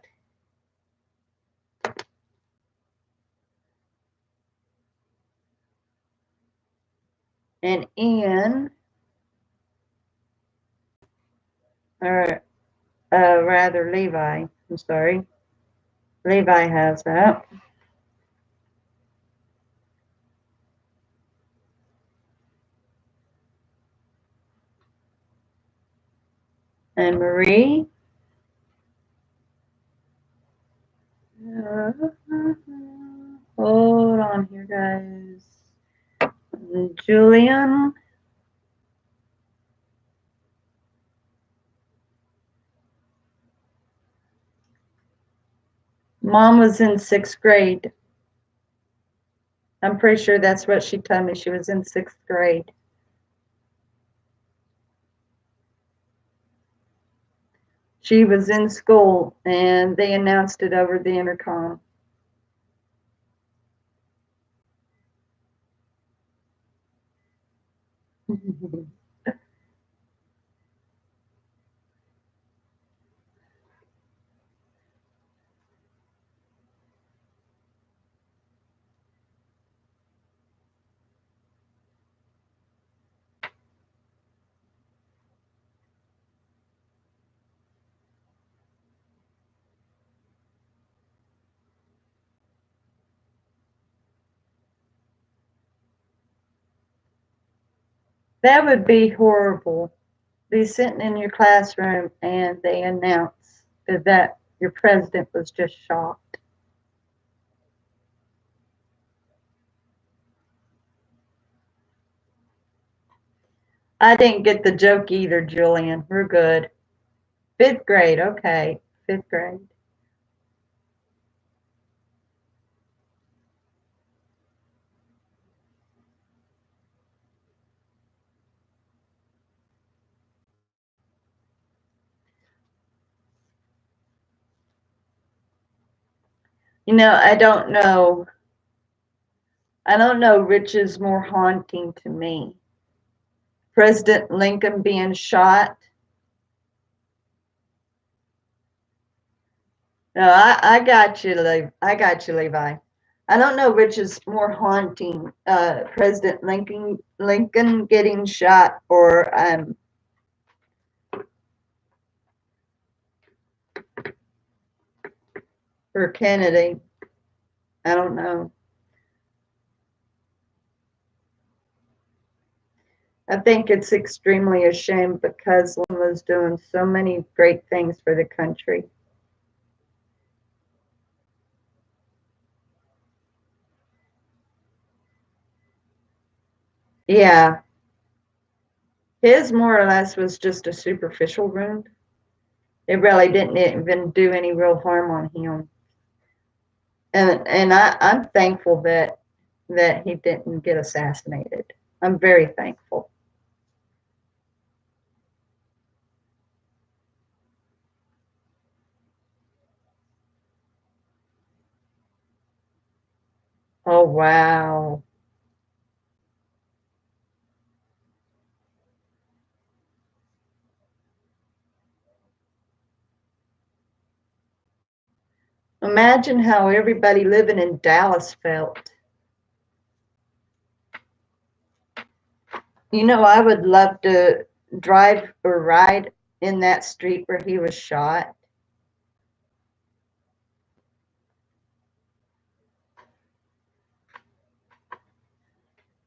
And Ian, or rather Levi, I'm sorry, Levi has that. And Marie, Hold on here, guys. Julian. Mom was in 6th grade. I'm pretty sure that's what she told me. She was in 6th grade. She was in school and they announced it over the intercom. That would be horrible. Be sitting in your classroom and they announce that your president was just shot. I didn't get the joke either, Julian. We're good. 5th grade, okay. 5th grade. You know, I don't know. I don't know which is more haunting to me. President Lincoln being shot. No, I got you, I got you, Levi. I don't know which is more haunting, President Lincoln getting shot or Kennedy. I don't know. I think it's extremely a shame because Lynn was doing so many great things for the country. Yeah, his more or less was just a superficial wound. It really didn't even do any real harm on him. And I'm thankful that he didn't get assassinated. I'm very thankful. Oh wow. Imagine how everybody living in Dallas felt. You know, I would love to drive or ride in that street where he was shot.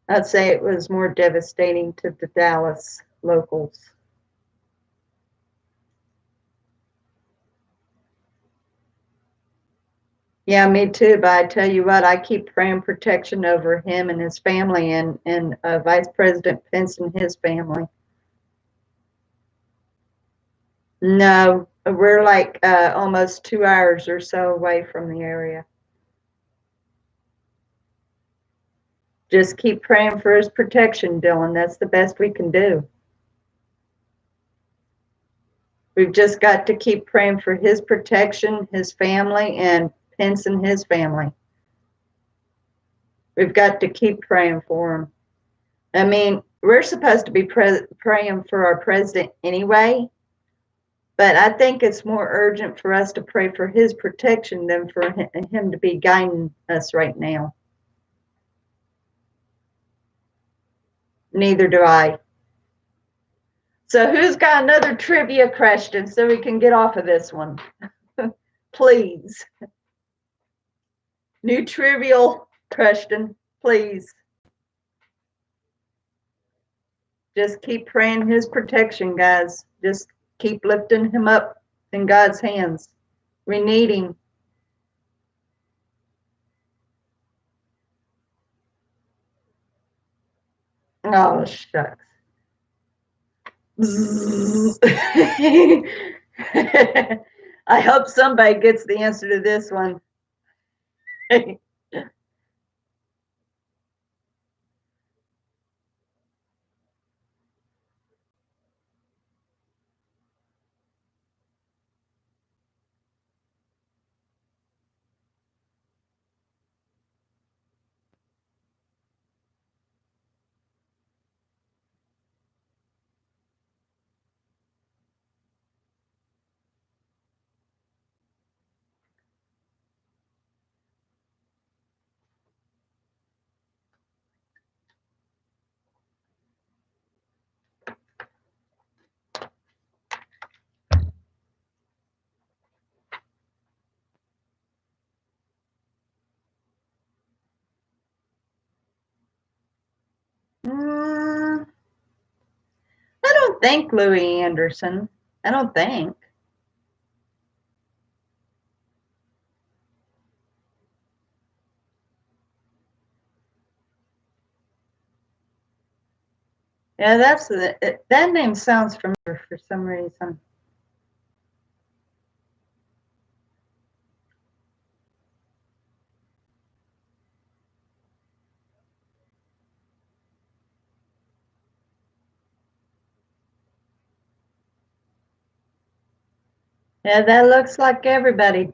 I'd say it was more devastating to the Dallas locals. Yeah, me too. But I tell you what, I keep praying protection over him and his family and Vice President Pence and his family. No, we're like almost 2 hours or so away from the area. Just keep praying for his protection, Dylan. That's the best we can do. We've just got to keep praying for his protection, his family, and Pence and his family. We've got to keep praying for him. I mean, we're supposed to be praying for our president anyway, but I think it's more urgent for us to pray for his protection than for him to be guiding us right now. Neither do I. So who's got another trivia question so we can get off of this one? Please. New trivial question, please. Just keep praying his protection, guys. Just keep lifting him up in God's hands. We need him. Oh, shucks. I hope somebody gets the answer to this one. Mm, I don't think Louis Anderson. I don't think. Yeah, that name sounds familiar for some reason. Yeah, that looks like everybody.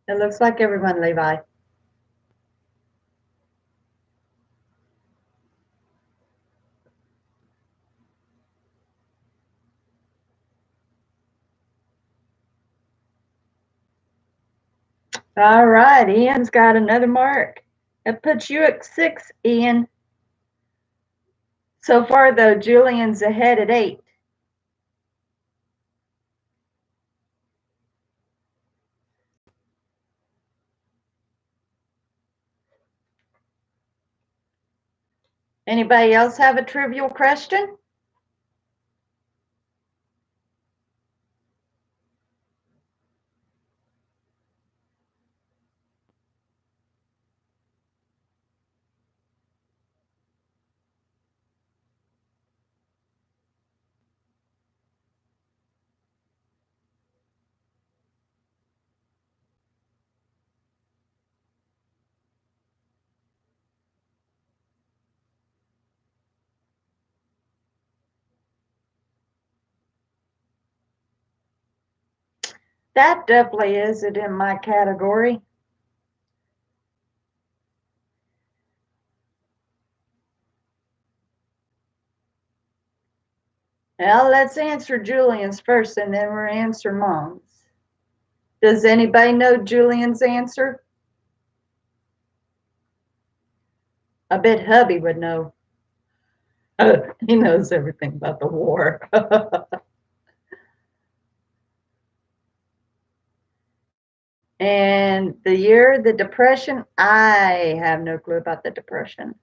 It looks like everyone, Levi. All right, Ian's got another mark. It puts you at 6, Ian. So far, though, Julian's ahead at 8. Anybody else have a trivial question? That definitely is it in my category. Well, let's answer Julian's first and then we'll answer Mom's. Does anybody know Julian's answer? I bet hubby would know. He knows everything about the war. And the year, the Depression, I have no clue about the Depression.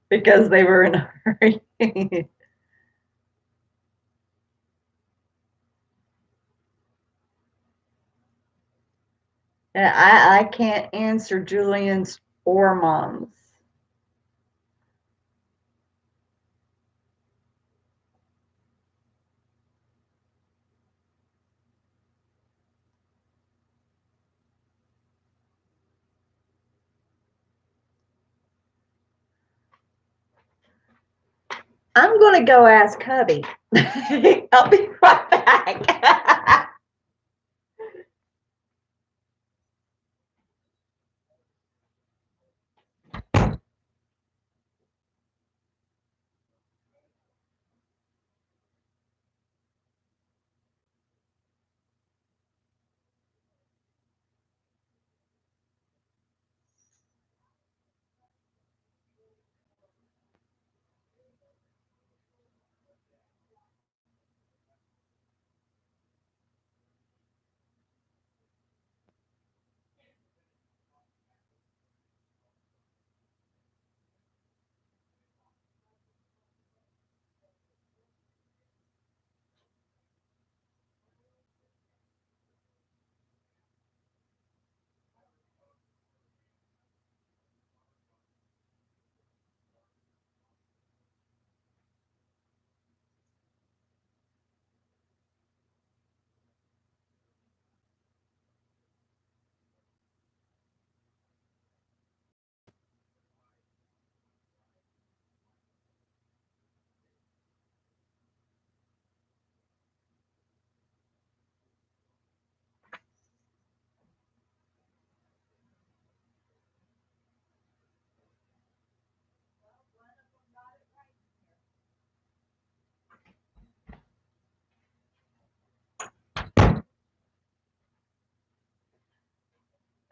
Because they were in a hurry. I can't answer Julian's or Mom's. I'm going to go ask hubby. I'll be right back.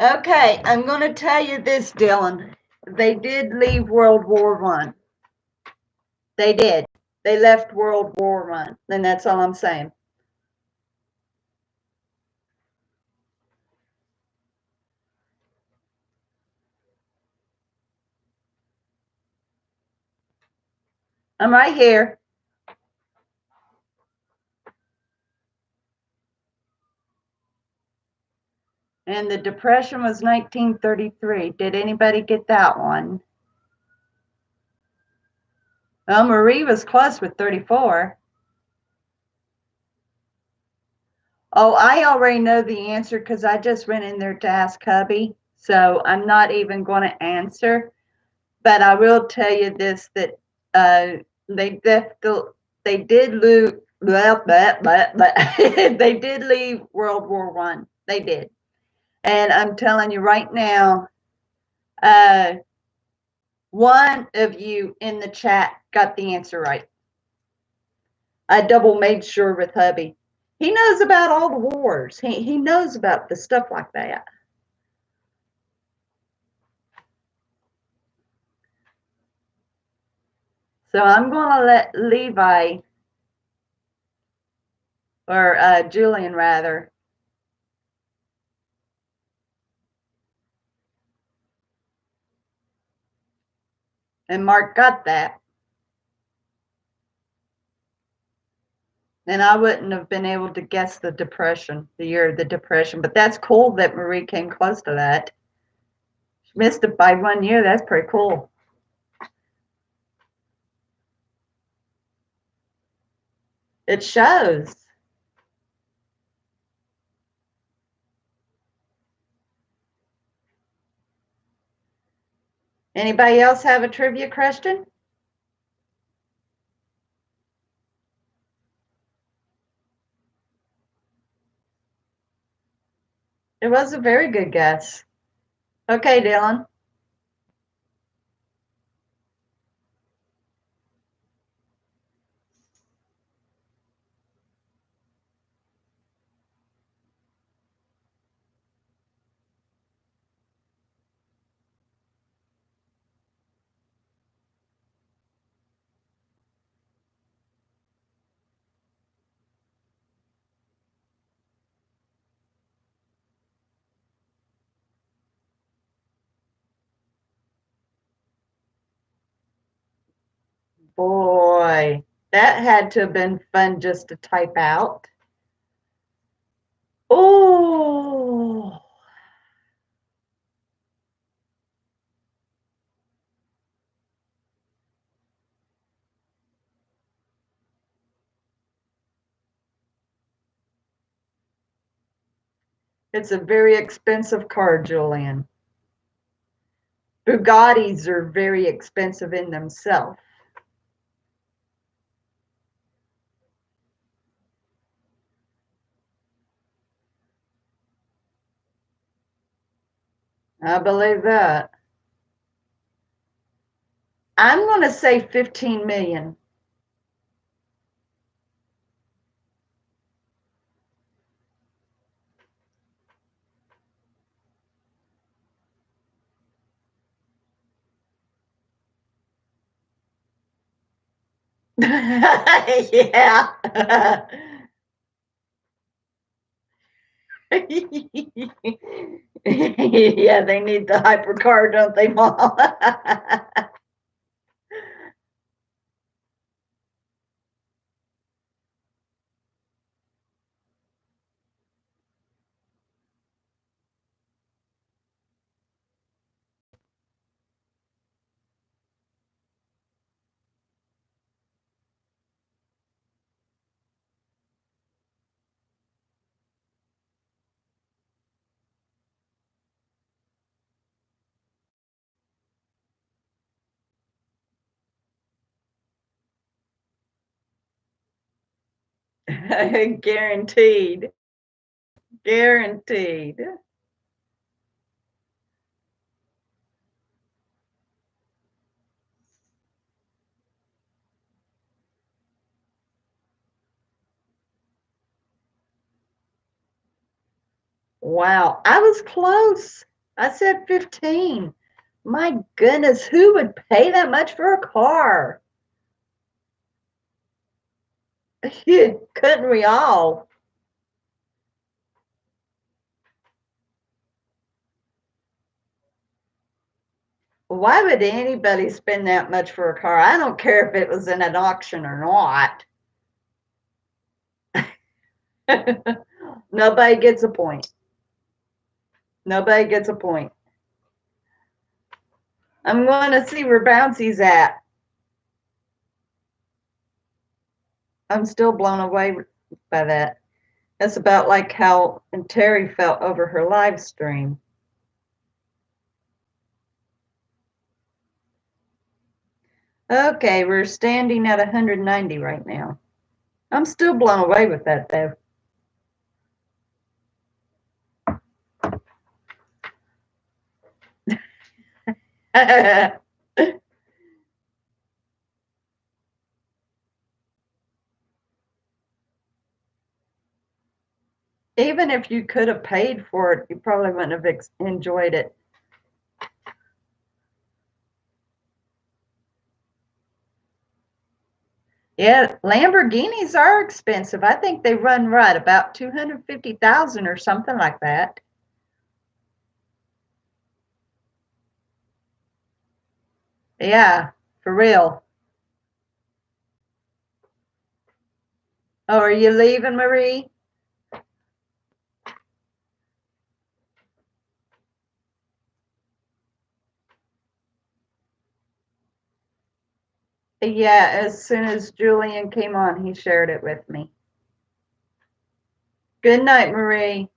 Okay, I'm going to tell you this, Dylan. They did leave World War One. They did. They left World War One, and that's all I'm saying. I'm right here. And the Depression was 1933. Did anybody get that one? Well, Marie was close with 34. Oh, I already know the answer because I just went in there to ask hubby. So I'm not even going to answer. But I will tell you this, that they they did lose. They did leave World War One. They did, and I'm telling you right now, uh, one of you in the chat got the answer right. I double made sure with hubby. He knows about all the wars. He knows about the stuff like that. So I'm going to let Levi, or Julian rather. And Mark got that. And I wouldn't have been able to guess the Depression, the year of the Depression. But that's cool that Marie came close to that. She missed it by 1 year. That's pretty cool. It shows. Anybody else have a trivia question? It was a very good guess. Okay, Dylan. Boy, that had to have been fun just to type out. Oh, it's a very expensive car, Julian. Bugattis are very expensive in themselves. I believe that. I'm going to say 15 million. Yeah. Yeah, they need the hypercar, don't they, Mom? Guaranteed. Guaranteed. Wow, I was close. I said 15. My goodness, who would pay that much for a car? Couldn't we all? Why would anybody spend that much for a car? I don't care if it was in an auction or not. Nobody gets a point. Nobody gets a point. I'm going to see where Bouncy's at. I'm still blown away by that. That's about like how Terry felt over her live stream. Okay, we're standing at 190 right now. I'm still blown away with that, though. Even if you could have paid for it, you probably wouldn't have enjoyed it. Yeah, Lamborghinis are expensive. I think they run right about 250,000 or something like that. Yeah, for real. Oh, are you leaving, Marie? Yeah, as soon as Julian came on, he shared it with me. Good night, Marie.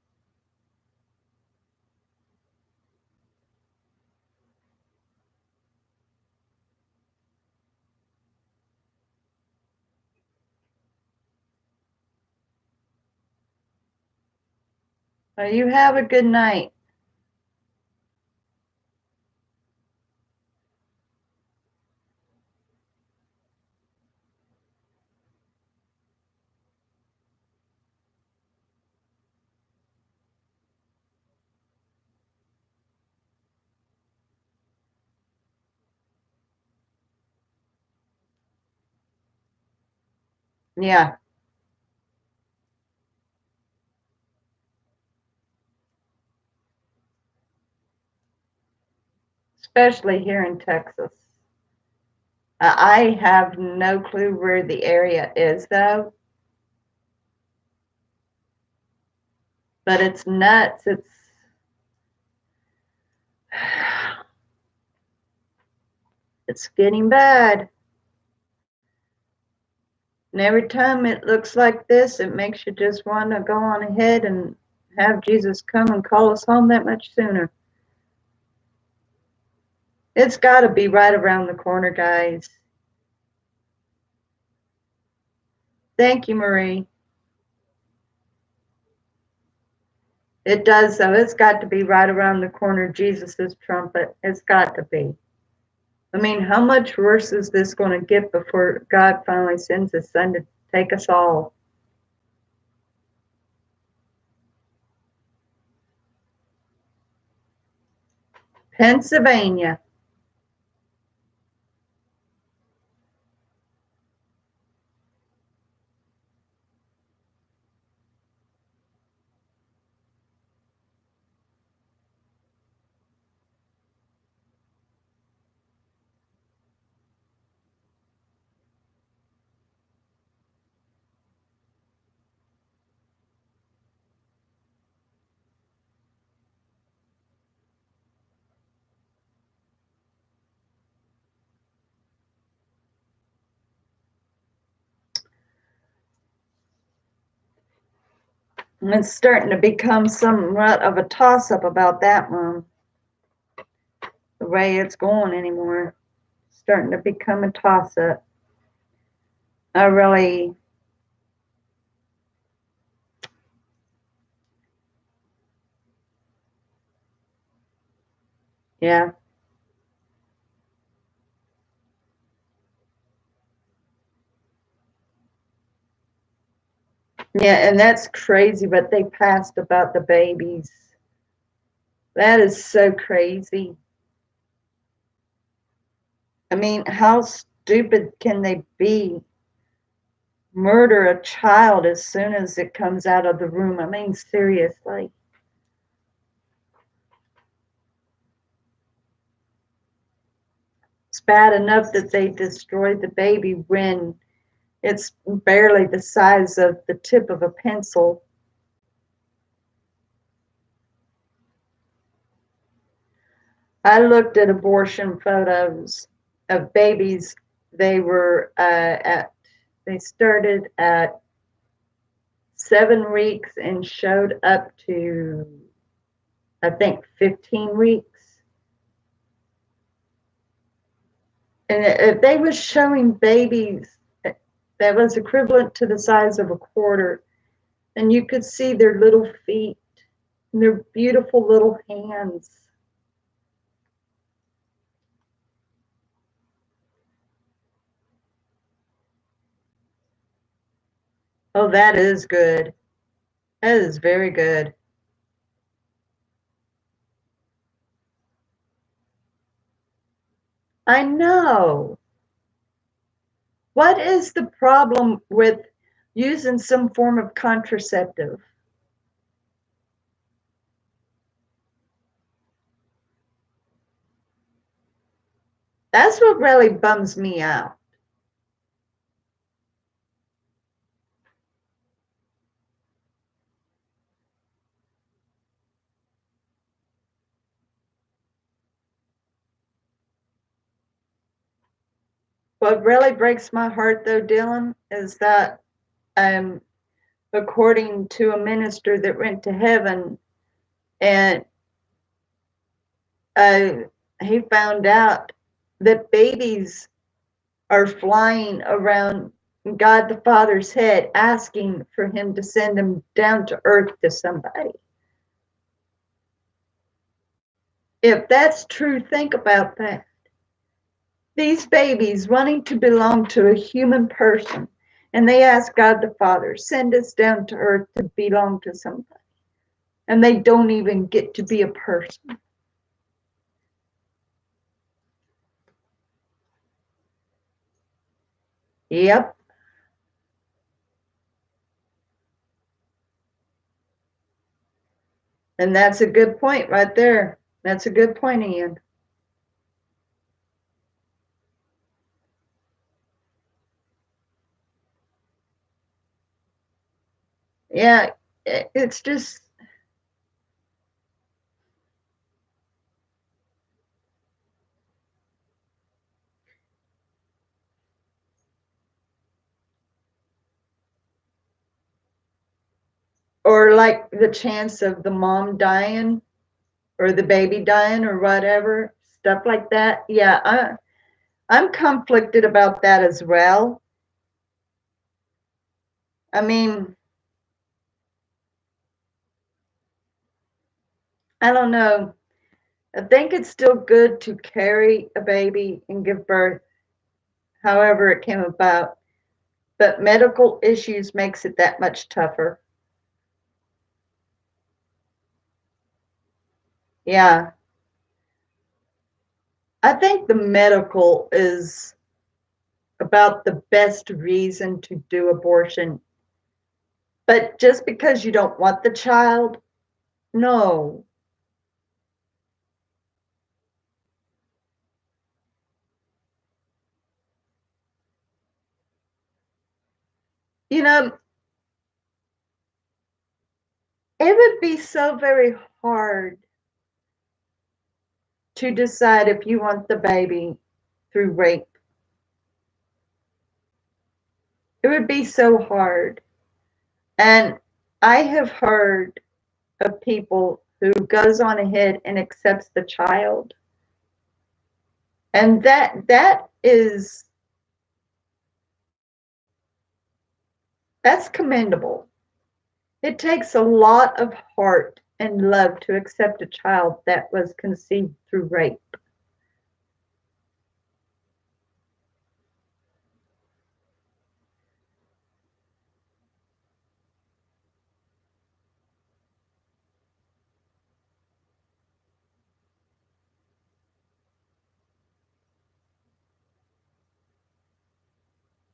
Well, you have a good night. Yeah, especially here in Texas. I have no clue where the area is, though. But it's nuts. It's getting bad. And every time it looks like this, it makes you just want to go on ahead and have Jesus come and call us home that much sooner. It's got to be right around the corner, guys. Thank you, Marie. It does, though. It's got to be right around the corner, Jesus's trumpet. It's got to be. I mean, how much worse is this going to get before God finally sends his son to take us all? Pennsylvania. And it's starting to become somewhat of a toss-up about that one. The way it's going anymore. It's starting to become a toss-up. I really, yeah. Yeah, and that's crazy what they passed about the babies. That is so crazy. I mean, how stupid can they be? Murder a child as soon as it comes out of the room. I mean, seriously. It's bad enough that they destroyed the baby when it's barely the size of the tip of a pencil. I looked at abortion photos of babies. They were they started at 7 weeks and showed up to, I think, 15 weeks. And if they were showing babies that was equivalent to the size of a quarter, and you could see their little feet and their beautiful little hands. Oh, that is good. That is very good. I know. What is the problem with using some form of contraceptive? That's what really bums me out. What really breaks my heart, though, Dylan, is that um, according to a minister that went to heaven, and uh, he found out that babies are flying around God the Father's head, asking for him to send them down to earth to somebody. If that's true, think about that. These babies wanting to belong to a human person, and they ask God the Father, send us down to earth to belong to somebody. And they don't even get to be a person. Yep. And that's a good point right there. That's a good point, Ian. Yeah, it's just, or like the chance of the mom dying or the baby dying or whatever, stuff like that. Yeah, I'm conflicted about that as well. I mean, I don't know. I think it's still good to carry a baby and give birth, however it came about. But medical issues makes it that much tougher. Yeah, I think the medical is about the best reason to do abortion. But just because you don't want the child, no. You know, it would be so very hard to decide if you want the baby through rape. It would be so hard. And I have heard of people who goes on ahead and accepts the child. And that's commendable. It takes a lot of heart and love to accept a child that was conceived through rape.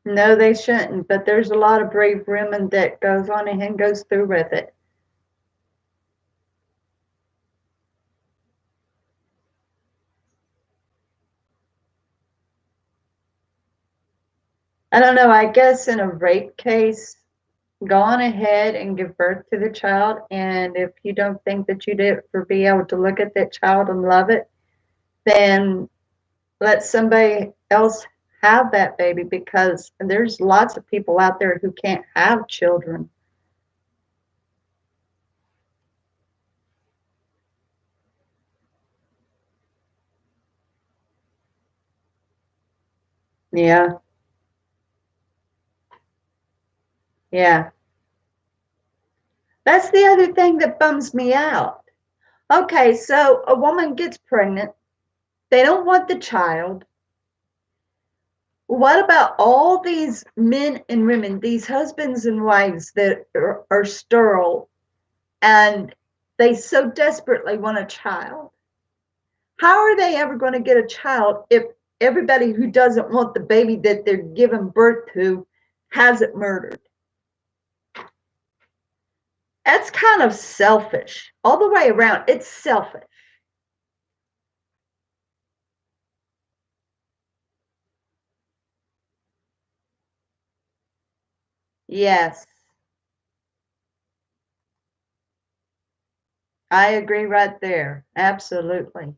No, they shouldn't, but there's a lot of brave women that goes on ahead and goes through with it. I don't know, I guess in a rape case, go on ahead and give birth to the child, and if you don't think that you did for be able to look at that child and love it, then let somebody else have that baby, because there's lots of people out there who can't have children. Yeah, yeah. That's the other thing that bums me out. Okay, so a woman gets pregnant, they don't want the child. What about all these men and women, these husbands and wives that are sterile, and they so desperately want a child? How are they ever going to get a child if everybody who doesn't want the baby that they're giving birth to has it murdered? That's kind of selfish all the way around. It's selfish. Yes, I agree right there. Absolutely.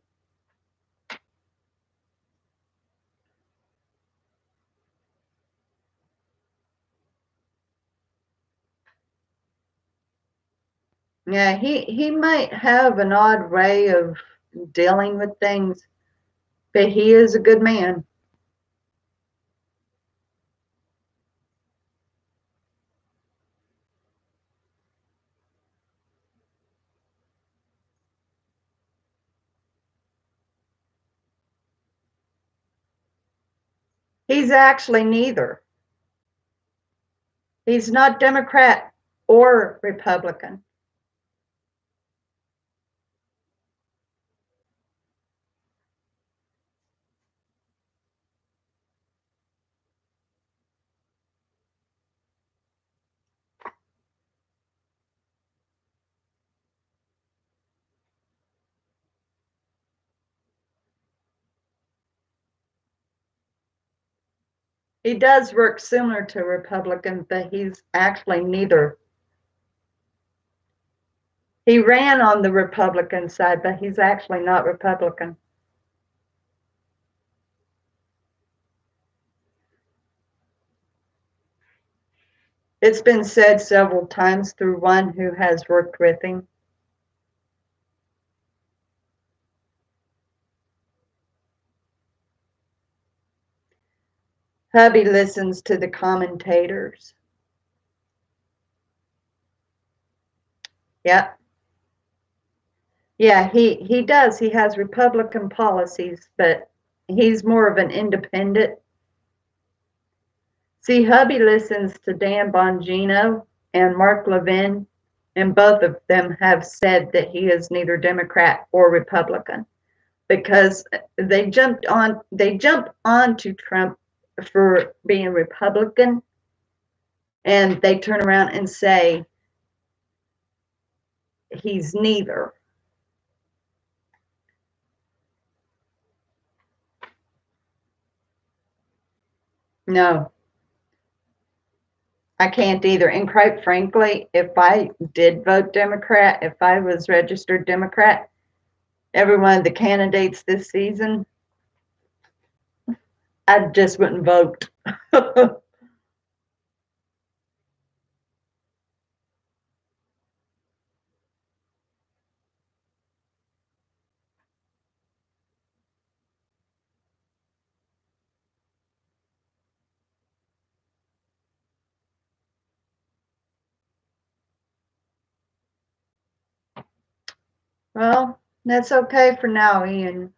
Yeah, he might have an odd way of dealing with things, but he is a good man. He's actually neither. He's not Democrat or Republican. He does work similar to Republican, but he's actually neither. He ran on the Republican side, but he's actually not Republican. It's been said several times through one who has worked with him. Hubby listens to the commentators. Yeah, yeah, he does. He has Republican policies, but he's more of an independent. See, hubby listens to Dan Bongino and Mark Levin, and both of them have said that he is neither Democrat or Republican, because they jumped onto Trump for being Republican, and they turn around and say he's neither. No, I can't either. And quite frankly, if I did vote Democrat, if I was registered Democrat, every one of the candidates this season, I just wouldn't vote. Well, that's okay for now, Ian.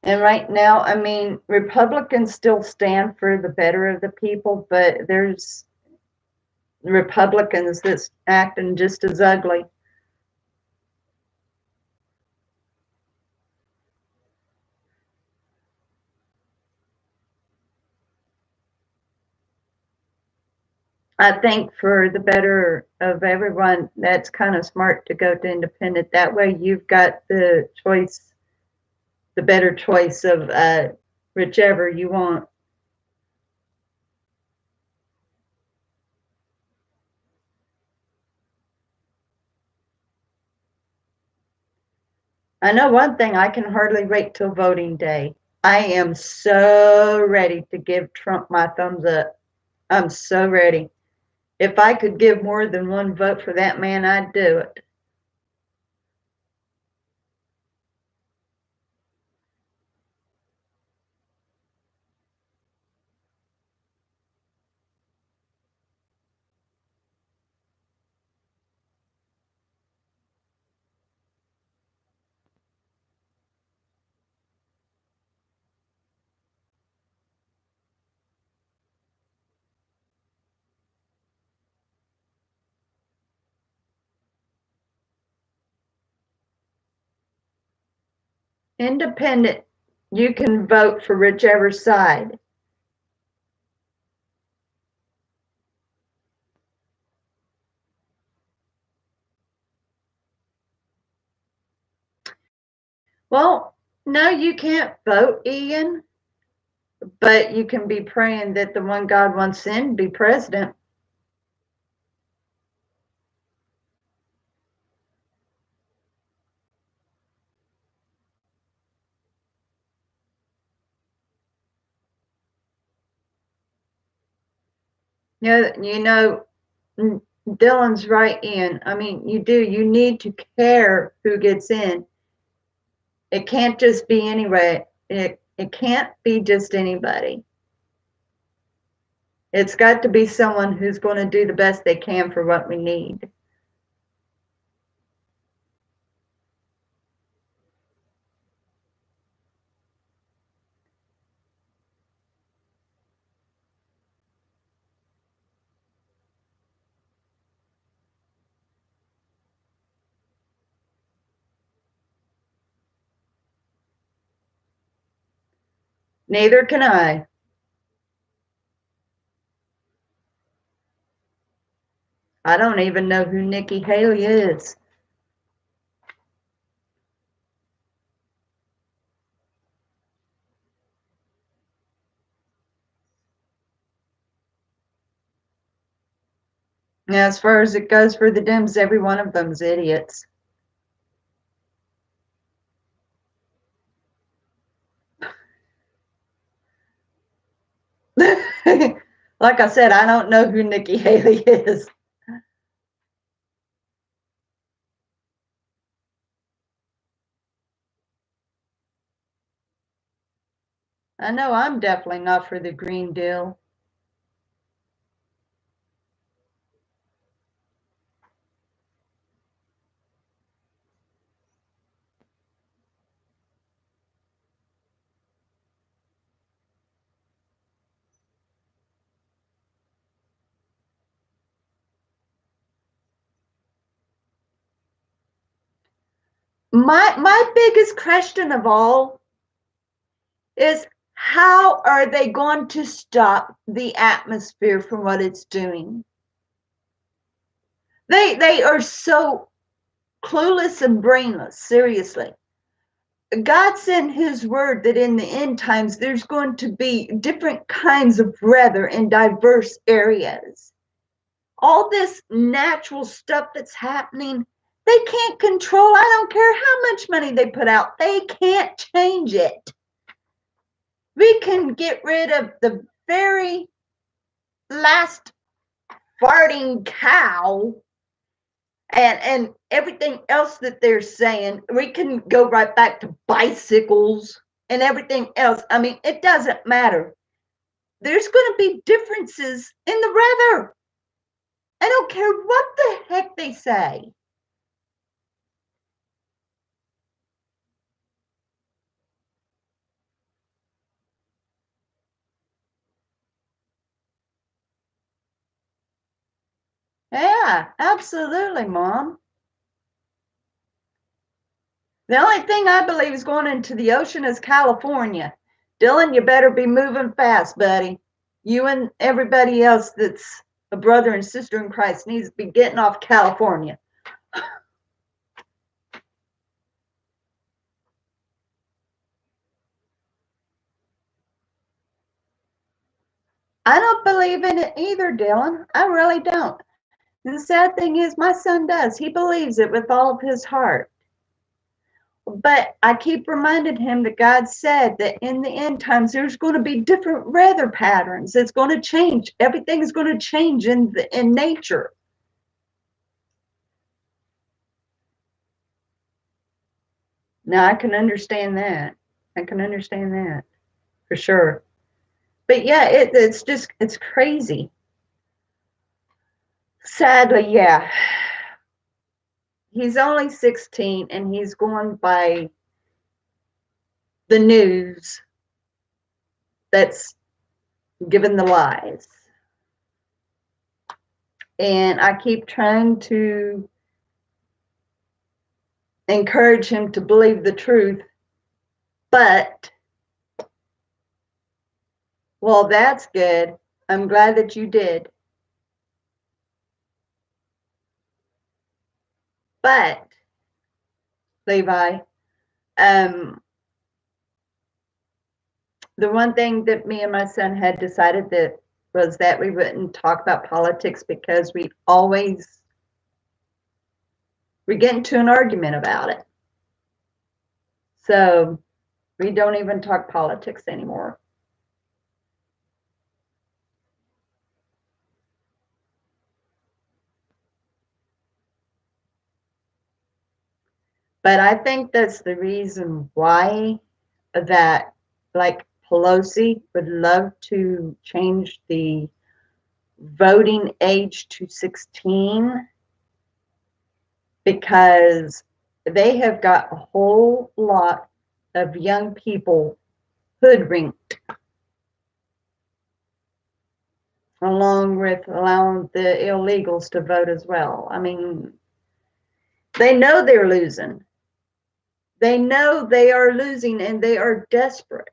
And right now, I mean, Republicans still stand for the better of the people, but there's Republicans that's acting just as ugly. I think for the better of everyone, that's kind of smart to go to independent. That way you've got the choice, the better choice of whichever you want. I know one thing, I can hardly wait till voting day. I am so ready to give Trump my thumbs up. I'm so ready. If I could give more than one vote for that man, I'd do it. Independent, you can vote for whichever side. Well, no, you can't vote, Ian, but you can be praying that the one God wants in be president. Dylan's right, Ian. I mean, you need to care who gets in. It can't just be anyway. It can't be just anybody. It's got to be someone who's going to do the best they can for what we need. Neither can I. I don't even know who Nikki Haley is. Now, as far as it goes for the Dems, every one of them's idiots. Like I said, I don't know who Nikki Haley is. I know I'm definitely not for the Green Deal. My biggest question of all is, how are they going to stop the atmosphere from what it's doing? They are so clueless and brainless, seriously. God sent his word that in the end times there's going to be different kinds of weather in diverse areas. All this natural stuff that's happening, they can't control. I don't care how much money they put out, they can't change it. We can get rid of the very last farting cow and everything else that they're saying. We can go right back to bicycles and everything else. I mean, it doesn't matter. There's going to be differences in the weather. I don't care what the heck they say. Yeah, absolutely, Mom. The only thing I believe is going into the ocean is California. Dylan, you better be moving fast, buddy. You and everybody else that's a brother and sister in Christ needs to be getting off California. I don't believe in it either, Dylan. I really don't. And the sad thing is, my son does. He believes it with all of his heart. But I keep reminding him that God said that in the end times, there's going to be different weather patterns. It's going to change. Everything is going to change in nature. Now, I can understand that. I can understand that for sure. But yeah, it's crazy. Sadly, yeah. He's only 16 and he's going by the news that's given the lies. And I keep trying to encourage him to believe the truth. But, well, that's good. I'm glad that you did. But, Levi, the one thing that me and my son had decided that was that we wouldn't talk about politics because we get into an argument about it. So we don't even talk politics anymore. But I think that's the reason why that, like, Pelosi would love to change the voting age to 16 because they have got a whole lot of young people hoodwinked, along with allowing the illegals to vote as well. I mean, they know they're losing. They know they are losing and they are desperate.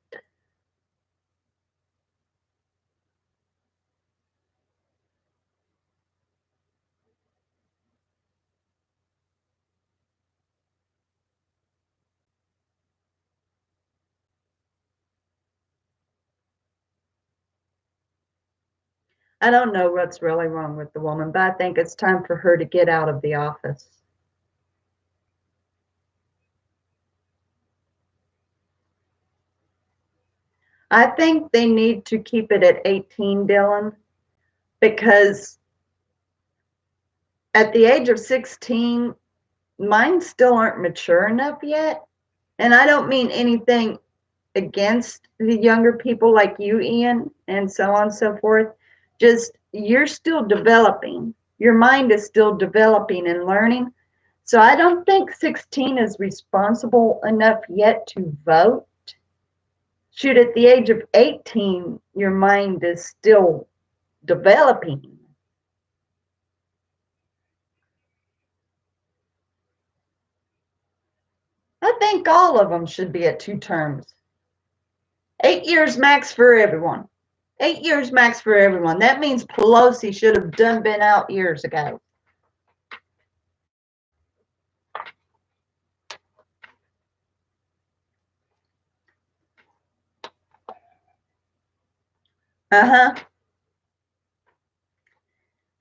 I don't know what's really wrong with the woman, but I think it's time for her to get out of the office. I think they need to keep it at 18, Dylan, because at the age of 16, mine still aren't mature enough yet. And I don't mean anything against the younger people like you, Ian, and so on and so forth. Just you're still developing. Your mind is still developing and learning. So I don't think 16 is responsible enough yet to vote. Shoot, at the age of 18, your mind is still developing. I think all of them should be at 2 terms. 8 years max for everyone. 8 years max for everyone. That means Pelosi should have done been out years ago. Uh-huh.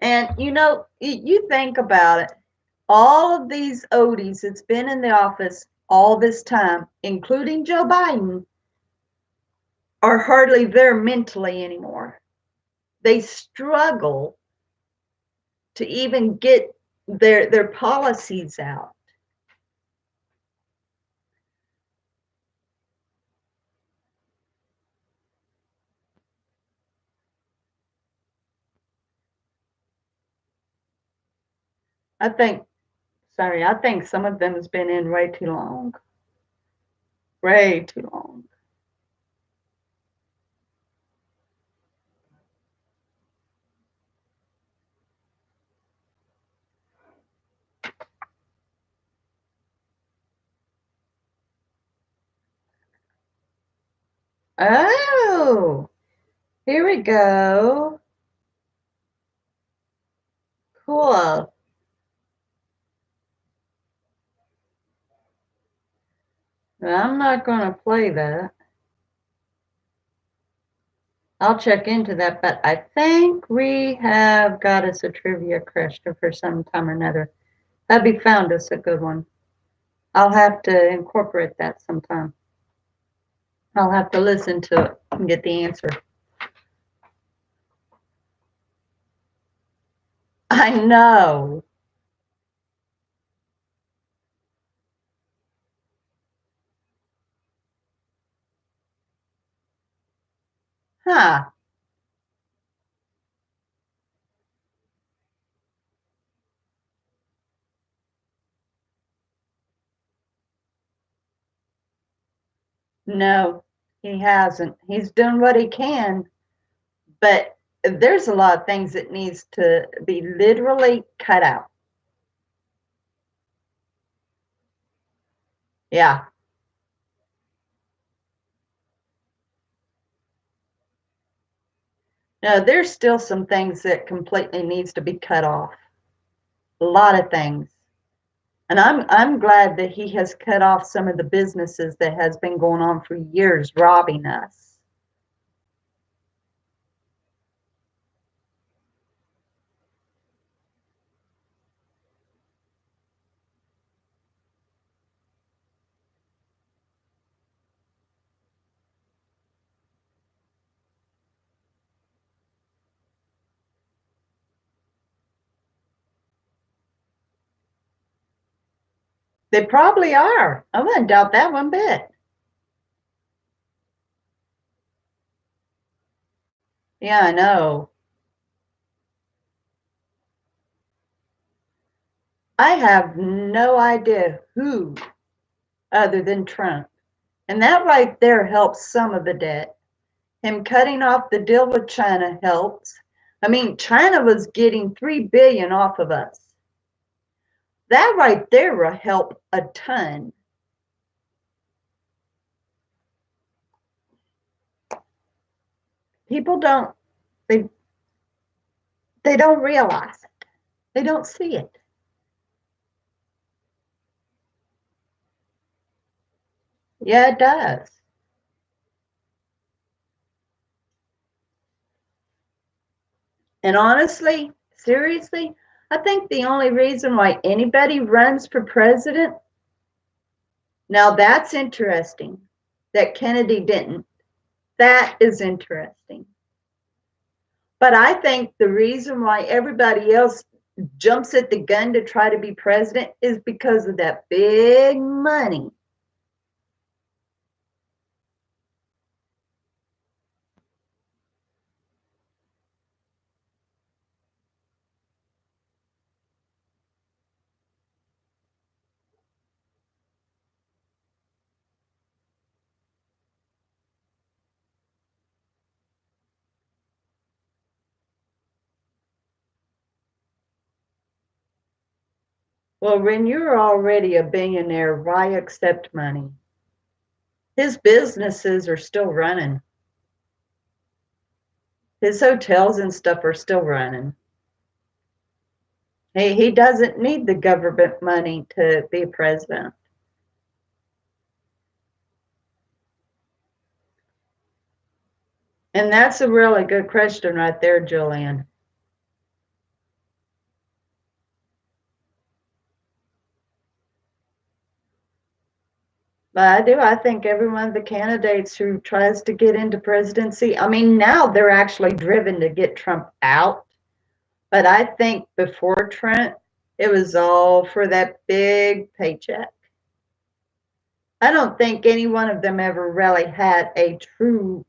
And you think about it. All of these Odies that's been in the office all this time, including Joe Biden, are hardly there mentally anymore. They struggle to even get their policies out. I think, sorry, I think some of them has been in way too long. Way too long. Oh, here we go. Cool. I'm not going to play that. I'll check into that, but I think we have got us a trivia question for some time or another. Hubby found us a good one. I'll have to incorporate that sometime. I'll have to listen to it and get the answer. I know. Huh. No, he hasn't. He's done what he can, but there's a lot of things that needs to be literally cut out. Yeah. No, there's still some things that completely needs to be cut off. A lot of things. And I'm glad that he has cut off some of the businesses that has been going on for years robbing us. They probably are. I wouldn't doubt that one bit. Yeah, I know. I have no idea who other than Trump. And that right there helps some of the debt. Him cutting off the deal with China helps. I mean, China was getting 3 billion off of us. That right there will help a ton. People don't they they don't realize it. They don't see it. Yeah, it does. And honestly, seriously, I think the only reason why anybody runs for president, now that's interesting that Kennedy didn't. That is interesting. But I think the reason why everybody else jumps at the gun to try to be president is because of that big money. Well, when you're already a billionaire, why accept money? His businesses are still running. His hotels and stuff are still running. He doesn't need the government money to be president. And that's a really good question right there, Julian. But I do. I think every one of the candidates who tries to get into presidency, I mean, now they're actually driven to get Trump out. But I think before Trump, it was all for that big paycheck. I don't think any one of them ever really had a true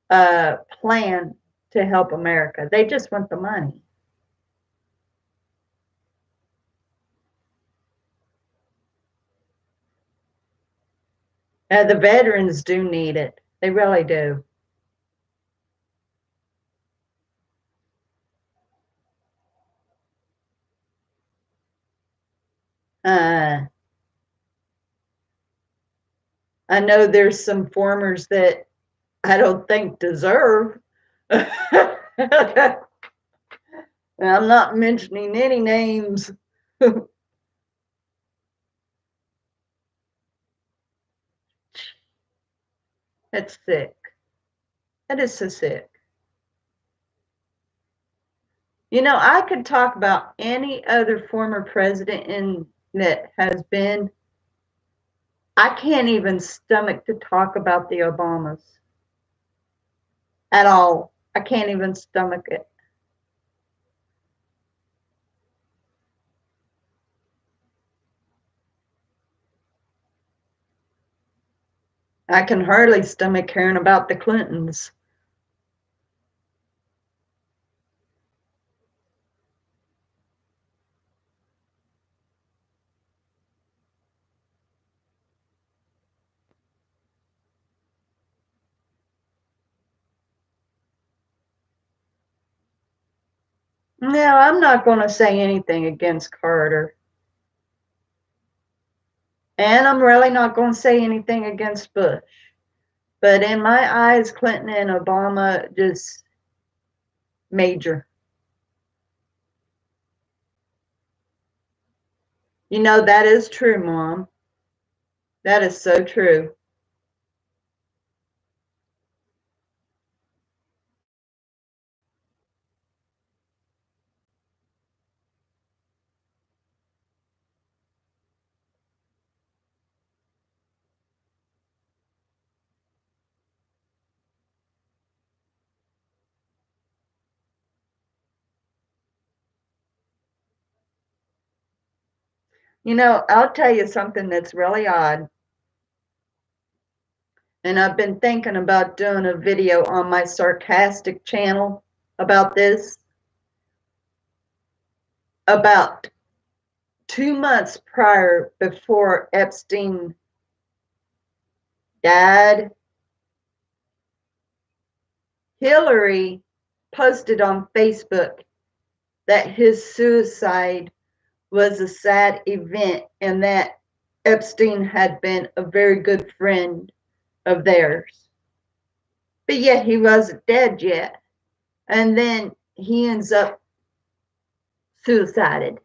plan to help America. They just want the money. The veterans do need it. They really do. Uh, I know there's some formers that I don't think deserve. I'm not mentioning any names. That's sick. That is so sick. You know, I could talk about any other former president that has been. I can't even stomach to talk about the Obamas at all. I can't even stomach it. I can hardly stomach hearing about the Clintons. No, I'm not going to say anything against Carter. And I'm really not going to say anything against Bush. But in my eyes, Clinton and Obama just major. You know, that is true, Mom. That is so true. You know, I'll tell you something that's really odd. And I've been thinking about doing a video on my sarcastic channel about this. About 2 months prior, before Epstein died, Hillary posted on Facebook that his suicide was a sad event and that Epstein had been a very good friend of theirs. But yet he wasn't dead yet. And then he ends up suicided.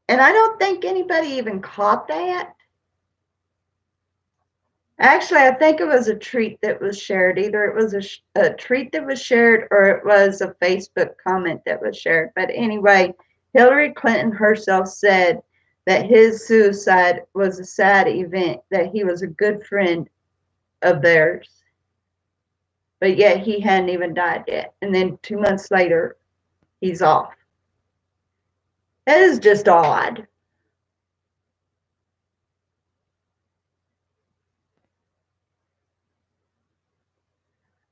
And I don't think anybody even caught that. Actually, I think it was a tweet that was shared. Either it was a tweet that was shared or it was a Facebook comment that was shared. But anyway, Hillary Clinton herself said that his suicide was a sad event, that he was a good friend of theirs. But yet he hadn't even died yet. And then 2 months later, he's off. That is just odd.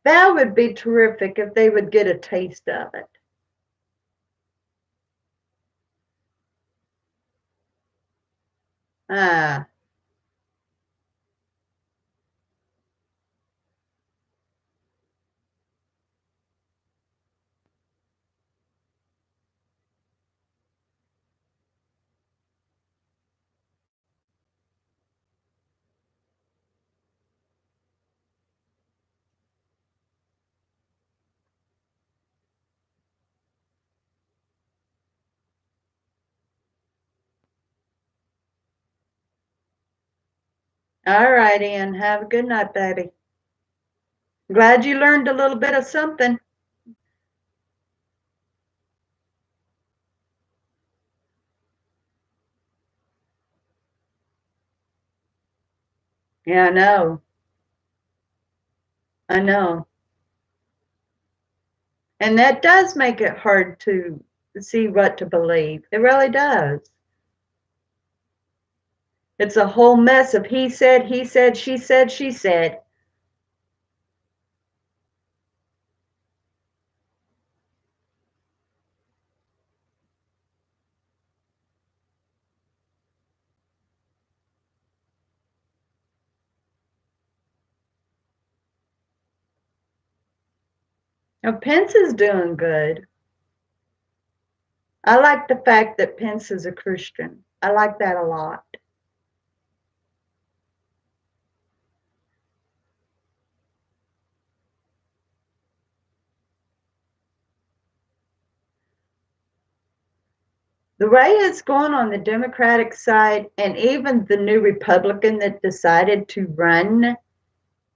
That would be terrific if they would get a taste of it. Ah, all right, Ian. Have a good night, baby. Glad you learned a little bit of something. Yeah, I know. I know. And that does make it hard to see what to believe. It really does. It's a whole mess of he said, she said, she said. Now, Pence is doing good. I like the fact that Pence is a Christian. I like that a lot. The way it's going on the Democratic side, and even the new Republican that decided to run,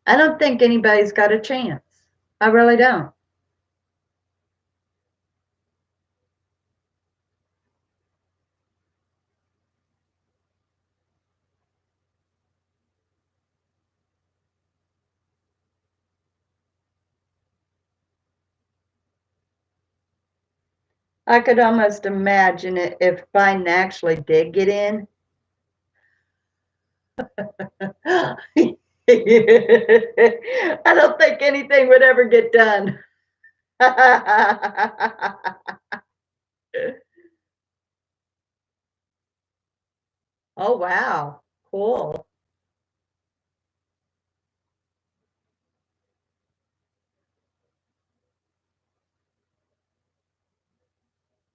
I don't think anybody's got a chance. I really don't. I could almost imagine it if Biden actually did get in. I don't think anything would ever get done. Oh, wow. Cool.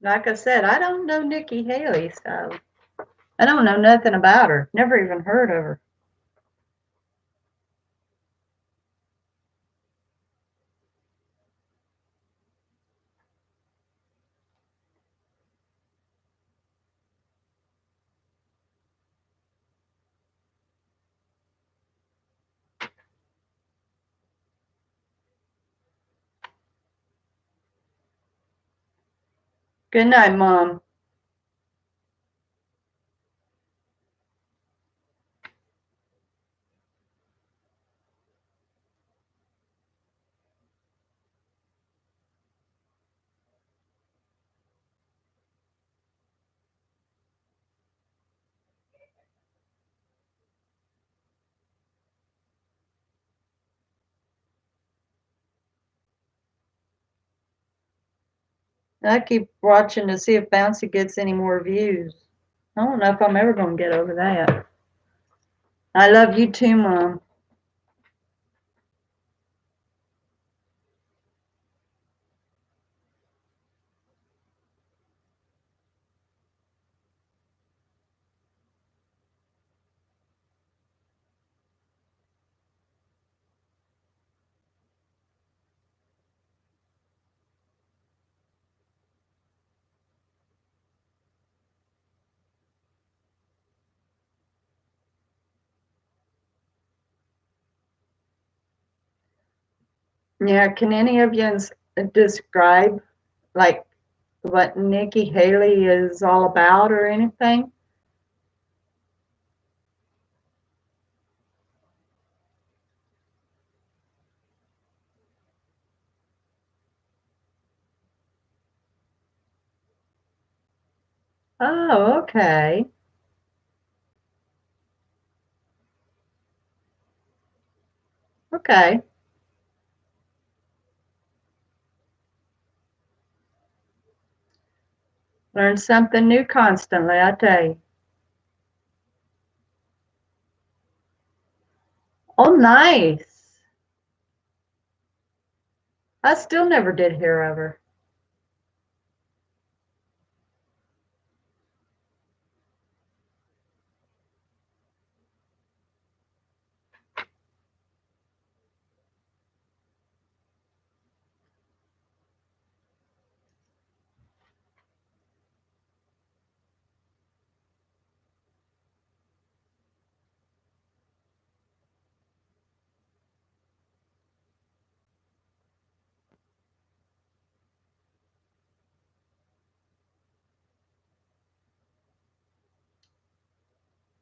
Like I said, I don't know Nikki Haley, so I don't know nothing about her. Never even heard of her. Good night, Mom. I keep watching to see if Bouncy gets any more views. I don't know if I'm ever going to get over that. I love you too, Mom. Yeah, can any of you describe like what Nikki Haley is all about or anything? Oh, okay. Okay. Learn something new constantly, I tell you. Oh, nice. I still never did hear of her.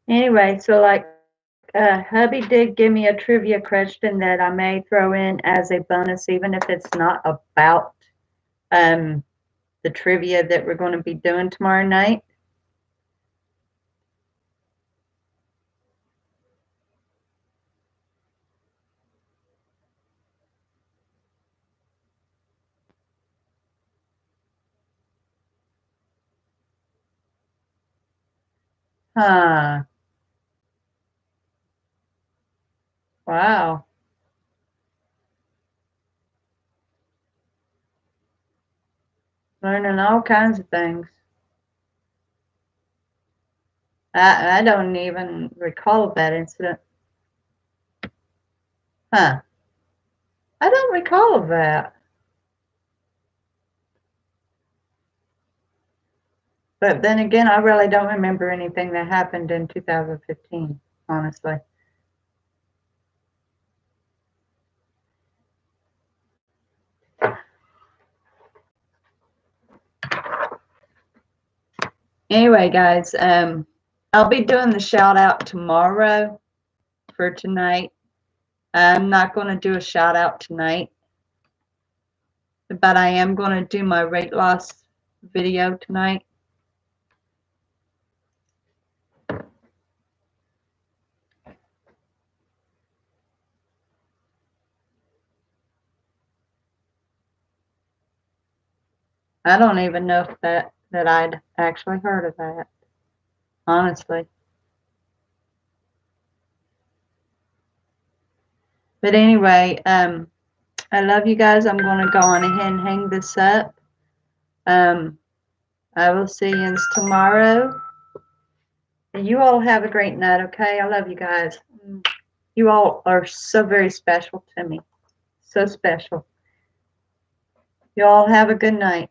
Anyway, so like hubby did give me a trivia question that I may throw in as a bonus, even if it's not about um, the trivia that we're going to be doing tomorrow night. Huh. Wow. Learning all kinds of things. I don't even recall that incident. Huh. I don't recall of that. But then again, I really don't remember anything that happened in 2015, honestly. Anyway, guys, I'll be doing the shout out tomorrow for tonight. I'm not going to do a shout out tonight, but I am going to do my weight loss video tonight. I don't even know if that I'd actually heard of that, honestly. But anyway, I love you guys. I'm going to go on ahead and hang this up. I will see you tomorrow. And you all have a great night, okay? I love you guys. You all are so very special to me. So special. You all have a good night.